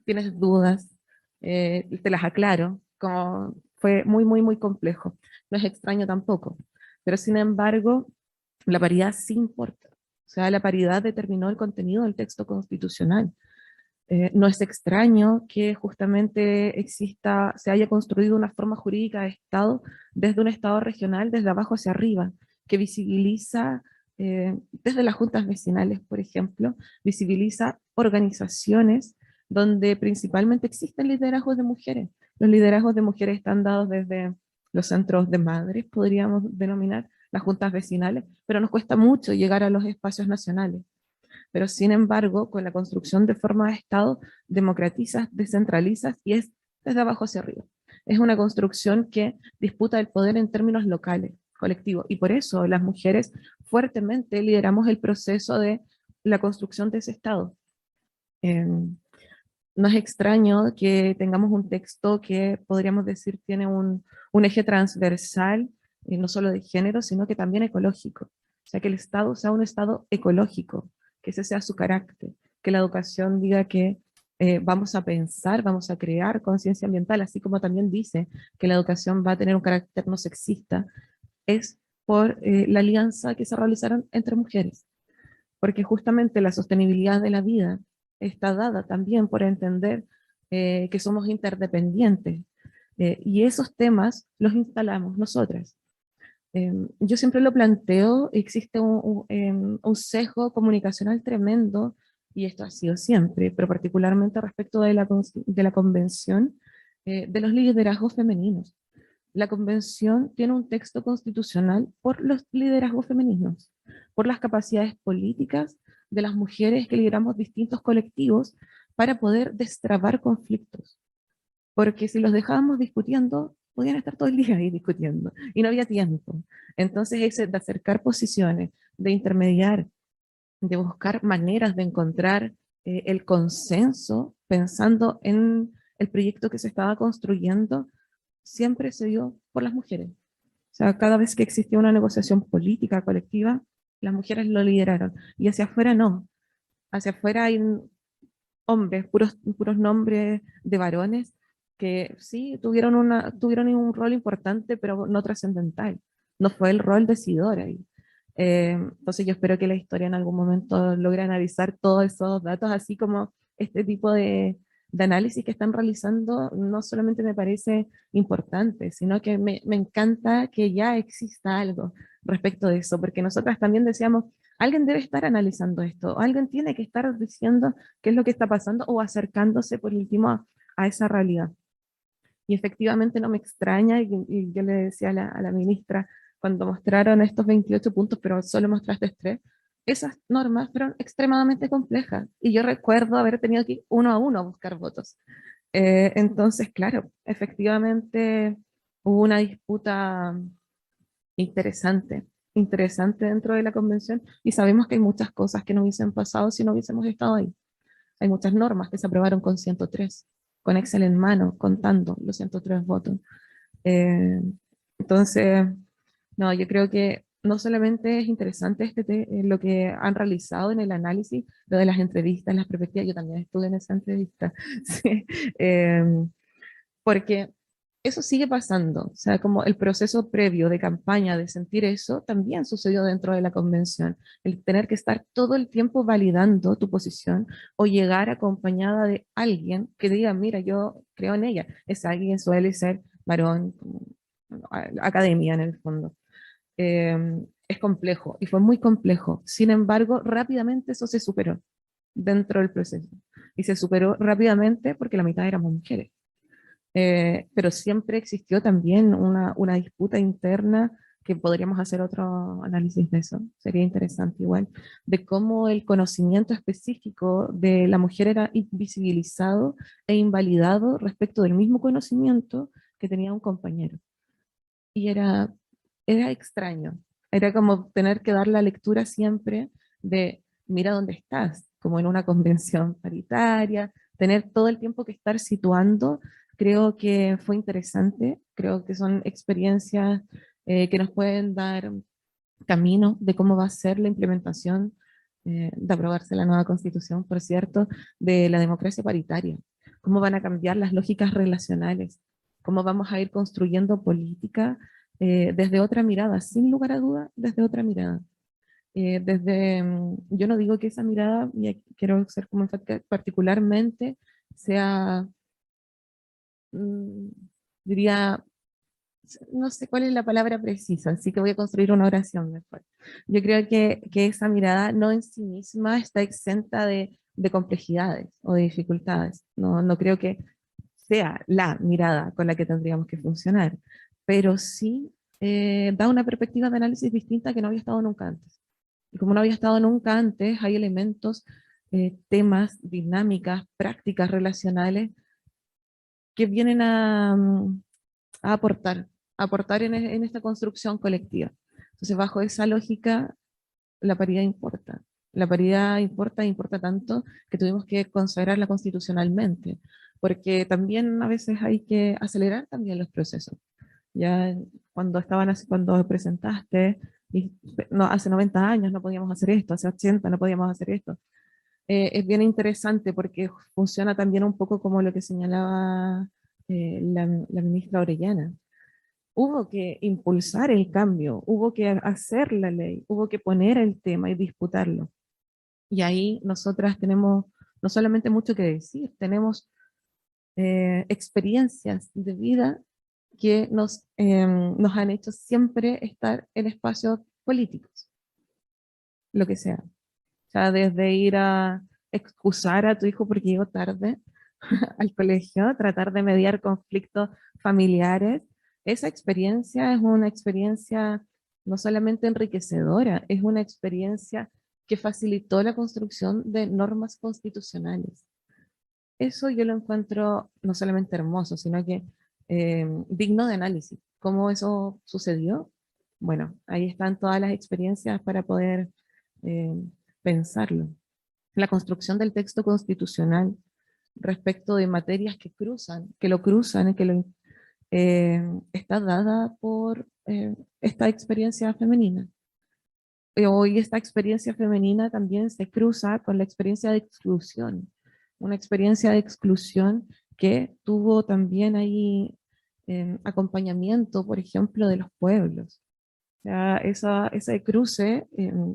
¿Tienes dudas? Te las aclaro. Como fue muy, muy, muy complejo. No es extraño tampoco. Pero sin embargo, la paridad sí importa. O sea, la paridad determinó el contenido del texto constitucional. No es extraño que justamente se haya construido una forma jurídica de Estado desde un Estado regional, desde abajo hacia arriba, que visibiliza, desde las juntas vecinales, por ejemplo, visibiliza organizaciones donde principalmente existen liderazgos de mujeres. Los liderazgos de mujeres están dados desde los centros de madres, podríamos denominar, las juntas vecinales, pero nos cuesta mucho llegar a los espacios nacionales. Pero sin embargo, con la construcción de forma de Estado, democratizas, descentralizas y es desde abajo hacia arriba. Es una construcción que disputa el poder en términos locales, colectivos, y por eso las mujeres fuertemente lideramos el proceso de la construcción de ese Estado. No es extraño que tengamos un texto que podríamos decir tiene un eje transversal, no solo de género, sino que también ecológico. O sea, que el Estado sea un Estado ecológico, que ese sea su carácter, que la educación diga que vamos a pensar, vamos a crear conciencia ambiental, así como también dice que la educación va a tener un carácter no sexista, es por la alianza que se realizaron entre mujeres, porque justamente la sostenibilidad de la vida está dada también por entender que somos interdependientes, y esos temas los instalamos nosotras. Yo siempre lo planteo, existe un sesgo comunicacional tremendo, y esto ha sido siempre, pero particularmente respecto de la convención, de los liderazgos femeninos. La convención tiene un texto constitucional por los liderazgos femeninos, por las capacidades políticas de las mujeres que lideramos distintos colectivos para poder destrabar conflictos. Porque si los dejábamos discutiendo, podían estar todo el día ahí discutiendo, y no había tiempo. Entonces ese de acercar posiciones, de intermediar, de buscar maneras de encontrar el consenso pensando en el proyecto que se estaba construyendo, siempre se dio por las mujeres. O sea, cada vez que existía una negociación política colectiva, las mujeres lo lideraron. Y hacia afuera no. Hacia afuera hay hombres, puros nombres de varones que sí tuvieron un rol importante, pero no trascendental. No fue el rol decidor ahí. Entonces yo espero que la historia en algún momento logre analizar todos esos datos, así como este tipo de análisis que están realizando, no solamente me parece importante, sino que me encanta que ya exista algo respecto de eso, porque nosotras también decíamos, alguien debe estar analizando esto, alguien tiene que estar diciendo qué es lo que está pasando o acercándose por último a esa realidad. Y efectivamente no me extraña, y yo le decía a la ministra, cuando mostraron estos 28 puntos, pero solo mostraste 3, esas normas fueron extremadamente complejas. Y yo recuerdo haber tenido que ir uno a uno a buscar votos. Entonces, claro, efectivamente hubo una disputa interesante, interesante dentro de la convención, y sabemos que hay muchas cosas que no hubiesen pasado si no hubiésemos estado ahí. Hay muchas normas que se aprobaron con 103, con Excel en mano, contando los 103 votos. Eh, entonces, no, yo creo que no solamente es interesante lo que han realizado en el análisis, lo de las entrevistas, las perspectivas, yo también estuve en esa entrevista, sí, porque eso sigue pasando, o sea, como el proceso previo de campaña, de sentir eso, también sucedió dentro de la convención, el tener que estar todo el tiempo validando tu posición o llegar acompañada de alguien que diga, mira, yo creo en ella, es alguien suele ser varón, academia en el fondo. Es complejo y fue muy complejo, sin embargo, rápidamente eso se superó dentro del proceso y se superó rápidamente porque la mitad éramos mujeres. Pero siempre existió también una disputa interna que podríamos hacer otro análisis de eso, sería interesante igual, de cómo el conocimiento específico de la mujer era invisibilizado e invalidado respecto del mismo conocimiento que tenía un compañero. Y era extraño, era como tener que dar la lectura siempre de mira dónde estás, como en una convención paritaria, tener todo el tiempo que estar situando. Creo que fue interesante, creo que son experiencias que nos pueden dar camino de cómo va a ser la implementación de aprobarse la nueva constitución, por cierto, de la democracia paritaria, cómo van a cambiar las lógicas relacionales, cómo vamos a ir construyendo política desde otra mirada, sin lugar a duda, desde otra mirada. Yo no digo que esa mirada, y aquí quiero ser como enfática, particularmente sea, mm, diría, no sé cuál es la palabra precisa, así que voy a construir una oración después. Yo creo que esa mirada no en sí misma está exenta de complejidades o de dificultades. No, no creo que sea la mirada con la que tendríamos que funcionar, pero sí da una perspectiva de análisis distinta que no había estado nunca antes. Y como no había estado nunca antes, hay elementos, temas, dinámicas, prácticas relacionales que vienen a aportar en esta construcción colectiva. Entonces, bajo esa lógica, la paridad importa. La paridad importa, importa tanto que tuvimos que consagrarla constitucionalmente, porque también a veces hay que acelerar también los procesos. Ya cuando presentaste, y, no, hace 90 años no podíamos hacer esto, hace 80 no podíamos hacer esto. Es bien interesante porque funciona también un poco como lo que señalaba la ministra Orellana. Hubo que impulsar el cambio, hubo que hacer la ley, hubo que poner el tema y disputarlo. Y ahí nosotras tenemos no solamente mucho que decir, tenemos experiencias de vida que nos han hecho siempre estar en espacios políticos, lo que sea. O sea, desde ir a excusar a tu hijo porque llegó tarde al colegio, tratar de mediar conflictos familiares. Esa experiencia es una experiencia no solamente enriquecedora, es una experiencia que facilitó la construcción de normas constitucionales. Eso yo lo encuentro no solamente hermoso, sino que digno de análisis. ¿Cómo eso sucedió? Bueno, ahí están todas las experiencias para poder eh, pensarlo. La construcción del texto constitucional respecto de materias que lo cruzan y que está dada por esta experiencia femenina. Hoy esta experiencia femenina también se cruza con la experiencia de exclusión, una experiencia de exclusión que tuvo también ahí acompañamiento, por ejemplo, de los pueblos. O sea, ese cruce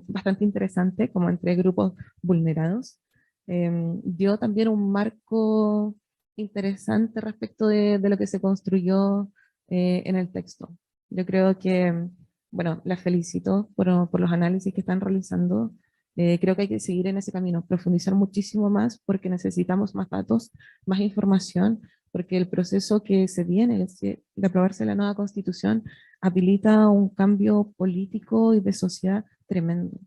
bastante interesante, como entre grupos vulnerados, dio también un marco interesante respecto de lo que se construyó en el texto. Yo creo que, bueno, las felicito por los análisis que están realizando. Creo que hay que seguir en ese camino, profundizar muchísimo más porque necesitamos más datos, más información, porque el proceso que se viene de aprobarse la nueva constitución habilita un cambio político y de sociedad tremendo.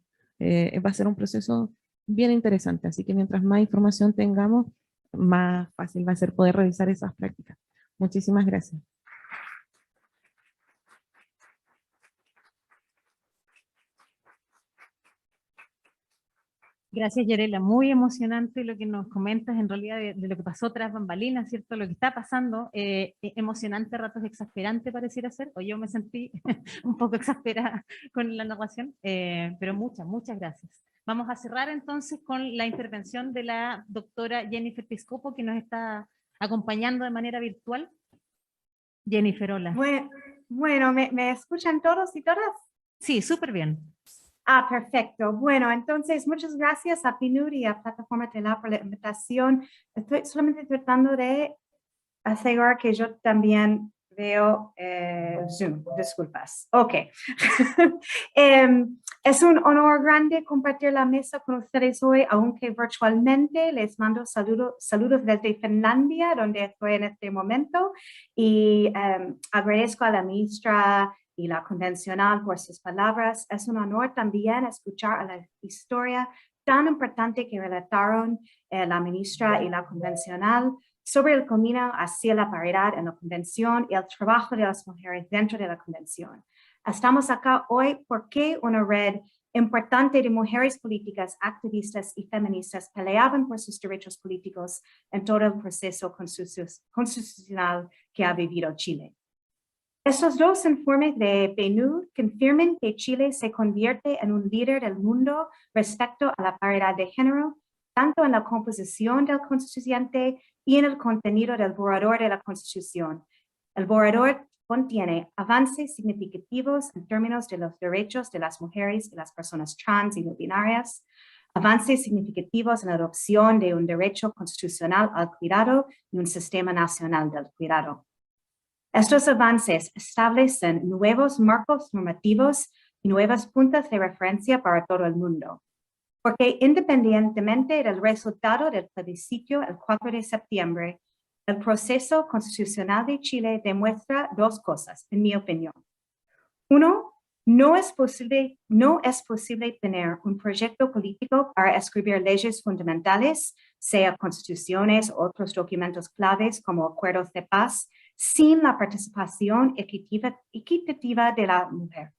Va a ser un proceso bien interesante, así que mientras más información tengamos, más fácil va a ser poder realizar esas prácticas. Muchísimas gracias. Gracias, Yarela. Muy emocionante lo que nos comentas en realidad de lo que pasó tras bambalinas, ¿cierto? Lo que está pasando, emocionante, ratos exasperante pareciera ser, o yo me sentí un poco exasperada con la narración, pero muchas gracias. Vamos a cerrar entonces con la intervención de la doctora Jennifer Piscopo, que nos está acompañando de manera virtual. Jennifer, hola. Bueno, ¿me escuchan todos y todas? Sí, súper bien. Ah, perfecto. Bueno, entonces, muchas gracias a PNUD y a Plataforma Telar por la invitación. Estoy solamente tratando de asegurar que yo también veo Zoom. Disculpas. Ok. Es un honor grande compartir la mesa con ustedes hoy, aunque virtualmente. Les mando saludos desde Finlandia, donde estoy en este momento, y agradezco a la ministra y la convencional por sus palabras. Es un honor también escuchar a la historia tan importante que relataron la ministra y la convencional sobre el camino hacia la paridad en la convención y el trabajo de las mujeres dentro de la convención. Estamos acá hoy porque una red importante de mujeres políticas, activistas y feministas peleaban por sus derechos políticos en todo el proceso constitucional que ha vivido Chile. Estos dos informes de PNUD confirman que Chile se convierte en un líder del mundo respecto a la paridad de género, tanto en la composición del constituyente y en el contenido del borrador de la Constitución. El borrador contiene avances significativos en términos de los derechos de las mujeres y las personas trans y no binarias, avances significativos en la adopción de un derecho constitucional al cuidado y un sistema nacional del cuidado. Estos avances establecen nuevos marcos normativos y nuevas puntos de referencia para todo el mundo, porque independientemente del resultado del plebiscito el 4 de septiembre, el proceso constitucional de Chile demuestra dos cosas, en mi opinión. Uno, no es posible tener un proyecto político para escribir leyes fundamentales, sea constituciones o otros documentos claves como acuerdos de paz, sin la participación equitativa de la mujer.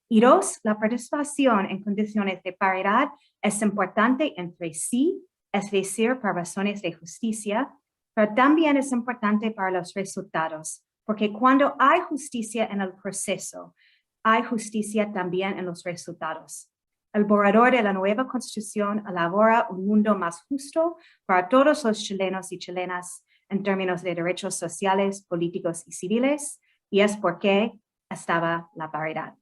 Y dos, la participación en condiciones de paridad es importante entre sí, es decir, por razones de justicia, pero también es importante para los resultados, porque cuando hay justicia en el proceso, hay justicia también en los resultados. El borrador de la nueva Constitución elabora un mundo más justo para todos los chilenos y chilenas en términos de derechos sociales, políticos y civiles, y es porque estaba la paridad.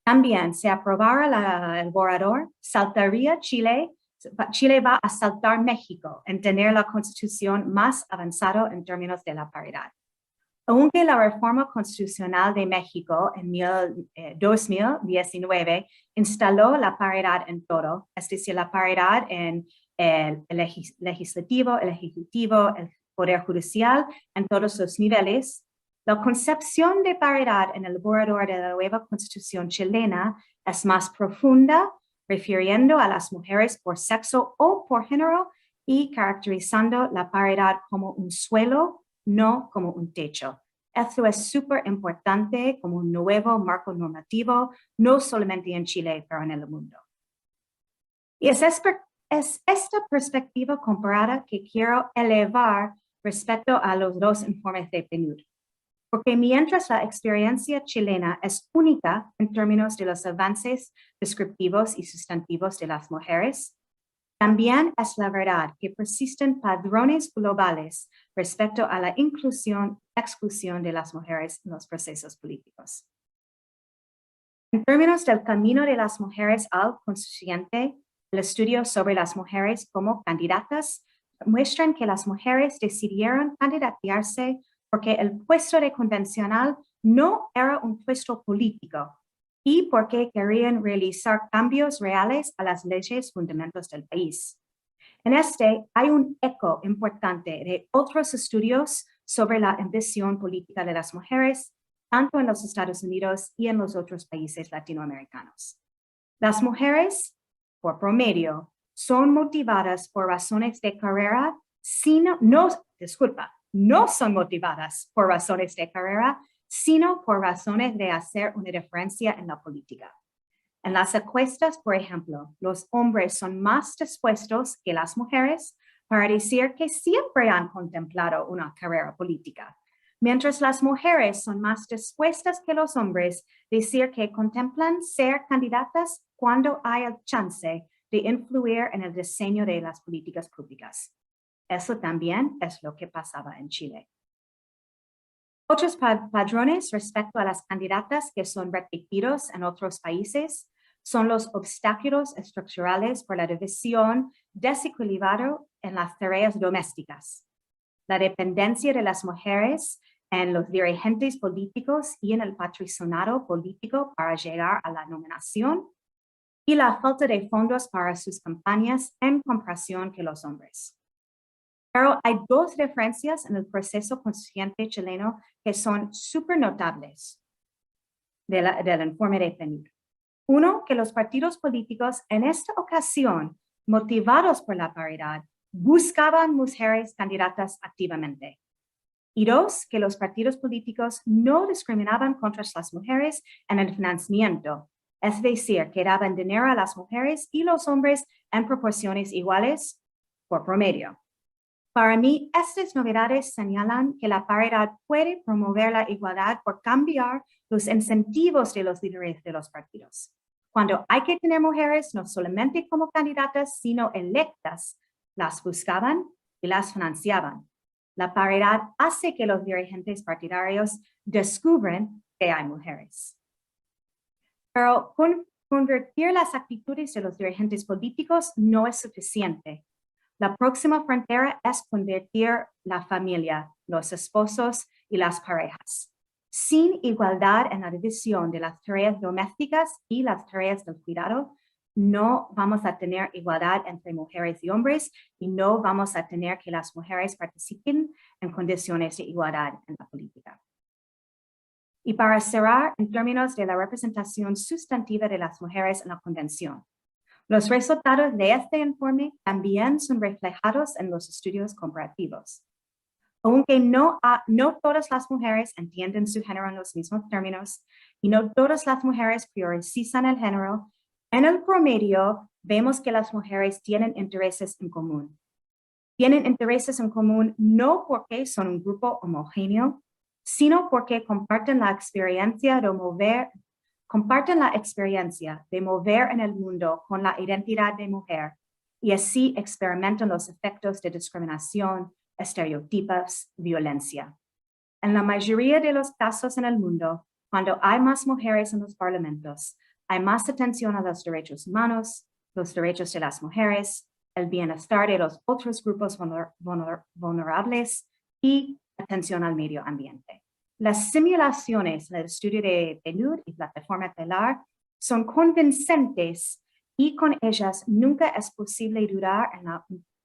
También, si aprobara el borrador, saltaría Chile va a saltar México en tener la Constitución más avanzada en términos de la paridad. Aunque la reforma constitucional de México en 2019 instaló la paridad en todo, es decir, la paridad en el legislativo, el ejecutivo, el poder judicial, en todos los niveles, la concepción de paridad en el borrador de la nueva Constitución chilena es más profunda, refiriendo a las mujeres por sexo o por género y caracterizando la paridad como un suelo, no como un techo. Esto es súper importante como un nuevo marco normativo, no solamente en Chile, pero en el mundo. Y es esta perspectiva comparada que quiero elevar respecto a los dos informes de PNUD. Porque mientras la experiencia chilena es única en términos de los avances descriptivos y sustantivos de las mujeres, también es la verdad que persisten padrones globales respecto a la inclusión y exclusión de las mujeres en los procesos políticos. En términos del camino de las mujeres al constituyente, el estudio sobre las mujeres como candidatas muestran que las mujeres decidieron candidatearse porque el puesto de convencional no era un puesto político y porque querían realizar cambios reales a las leyes fundamentos del país. En este hay un eco importante de otros estudios sobre la ambición política de las mujeres, tanto en los Estados Unidos y en los otros países latinoamericanos. Las mujeres, por promedio, son motivadas por razones de carrera, no son motivadas por razones de carrera, sino por razones de hacer una diferencia en la política. En las encuestas, por ejemplo, los hombres son más dispuestos que las mujeres para decir que siempre han contemplado una carrera política, mientras las mujeres son más dispuestas que los hombres a decir que contemplan ser candidatas cuando hay el chance de influir en el diseño de las políticas públicas. Eso también es lo que pasaba en Chile. Otros padrones respecto a las candidatas que son repetidos en otros países son los obstáculos estructurales por la división desequilibrada en las tareas domésticas, la dependencia de las mujeres en los dirigentes políticos y en el patrocinado político para llegar a la nominación, y la falta de fondos para sus campañas en comparación que los hombres. Pero hay dos diferencias en el proceso constituyente chileno que son súper notables del informe de PNUD. Uno, que los partidos políticos en esta ocasión, motivados por la paridad, buscaban mujeres candidatas activamente. Y dos, que los partidos políticos no discriminaban contra las mujeres en el financiamiento, es decir, que daban dinero a las mujeres y los hombres en proporciones iguales por promedio. Para mí, estas novedades señalan que la paridad puede promover la igualdad por cambiar los incentivos de los líderes de los partidos. Cuando hay que tener mujeres, no solamente como candidatas, sino electas, las buscaban y las financiaban. La paridad hace que los dirigentes partidarios descubren que hay mujeres. Pero convertir las actitudes de los dirigentes políticos no es suficiente. La próxima frontera es convertir la familia, los esposos y las parejas. Sin igualdad en la división de las tareas domésticas y las tareas del cuidado, no vamos a tener igualdad entre mujeres y hombres y no vamos a tener que las mujeres participen en condiciones de igualdad en la política. Y para cerrar, en términos de la representación sustantiva de las mujeres en la convención, los resultados de este informe también son reflejados en los estudios comparativos. Aunque no todas las mujeres entienden su género en los mismos términos y no todas las mujeres priorizan el género, en el promedio vemos que las mujeres tienen intereses en común. Tienen intereses en común no porque son un grupo homogéneo, sino porque comparten la experiencia de mover en el mundo con la identidad de mujer y así experimentan los efectos de discriminación, estereotipos, violencia. En la mayoría de los casos en el mundo, cuando hay más mujeres en los parlamentos, hay más atención a los derechos humanos, los derechos de las mujeres, el bienestar de los otros grupos vulnerables y atención al medio ambiente. Las simulaciones del estudio de PNUD y Plataforma Telar son convincentes y con ellas nunca es posible dudar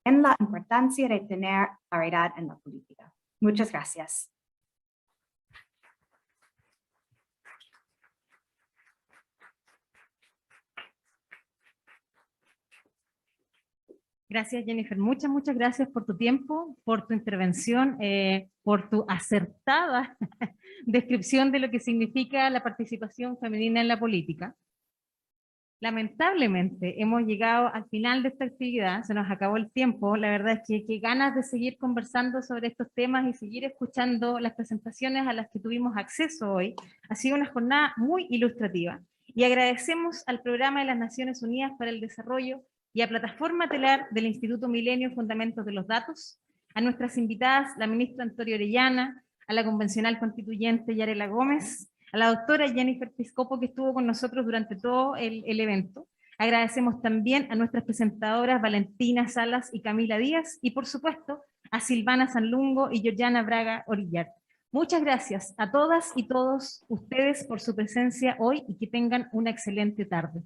en la importancia de tener paridad en la política. Muchas gracias. Gracias, Jennifer. Muchas gracias por tu tiempo, por tu intervención, por tu acertada descripción de lo que significa la participación femenina en la política. Lamentablemente hemos llegado al final de esta actividad, se nos acabó el tiempo, la verdad es que qué ganas de seguir conversando sobre estos temas y seguir escuchando las presentaciones a las que tuvimos acceso hoy. Ha sido una jornada muy ilustrativa y agradecemos al Programa de las Naciones Unidas para el Desarrollo y a Plataforma Telar del Instituto Milenio Fundamentos de los Datos, a nuestras invitadas, la ministra Antonia Orellana, a la convencional constituyente Yarela Gómez, a la doctora Jennifer Piscopo, que estuvo con nosotros durante todo el evento. Agradecemos también a nuestras presentadoras Valentina Salas y Camila Díaz, y por supuesto a Silvana Sanlungo y Georgiana Braga Orillar. Muchas gracias a todas y todos ustedes por su presencia hoy y que tengan una excelente tarde.